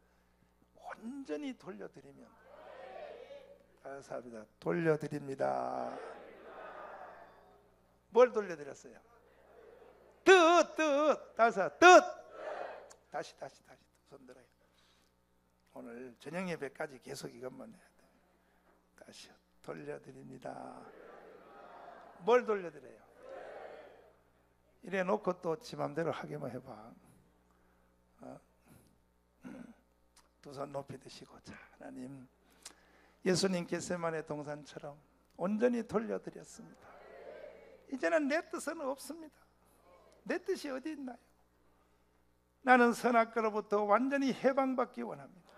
온전히 돌려드리면 감사합니다. 돌려드립니다. 뭘 돌려드렸어요? 뜻. 다시 손 들어요. 오늘 저녁 예배까지 계속 이것만 해야 돼. 다시 돌려드립니다. 뭘 돌려드려요? 이래 놓고 또 지 맘대로 하게만 해봐. 두 손 높이 드시고, 자, 하나님, 예수님 겟세마네 동산처럼 온전히 돌려드렸습니다. 이제는 내 뜻은 없습니다. 내 뜻이 어디 있나요? 나는 선악과로부터 완전히 해방받기 원합니다.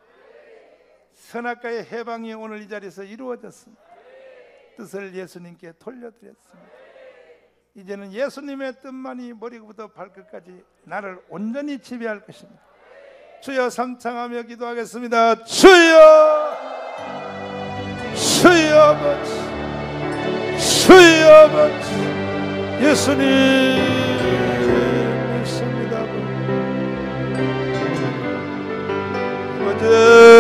선악과의 해방이 오늘 이 자리에서 이루어졌습니다. 뜻을 예수님께 돌려드렸습니다. 이제는 예수님의 뜻만이 머리부터 발끝까지 나를 온전히 지배할 것입니다. 주여 삼창하며 기도하겠습니다. 주여 아버지, 주여 아버지, 예수님 믿습니다. 아버지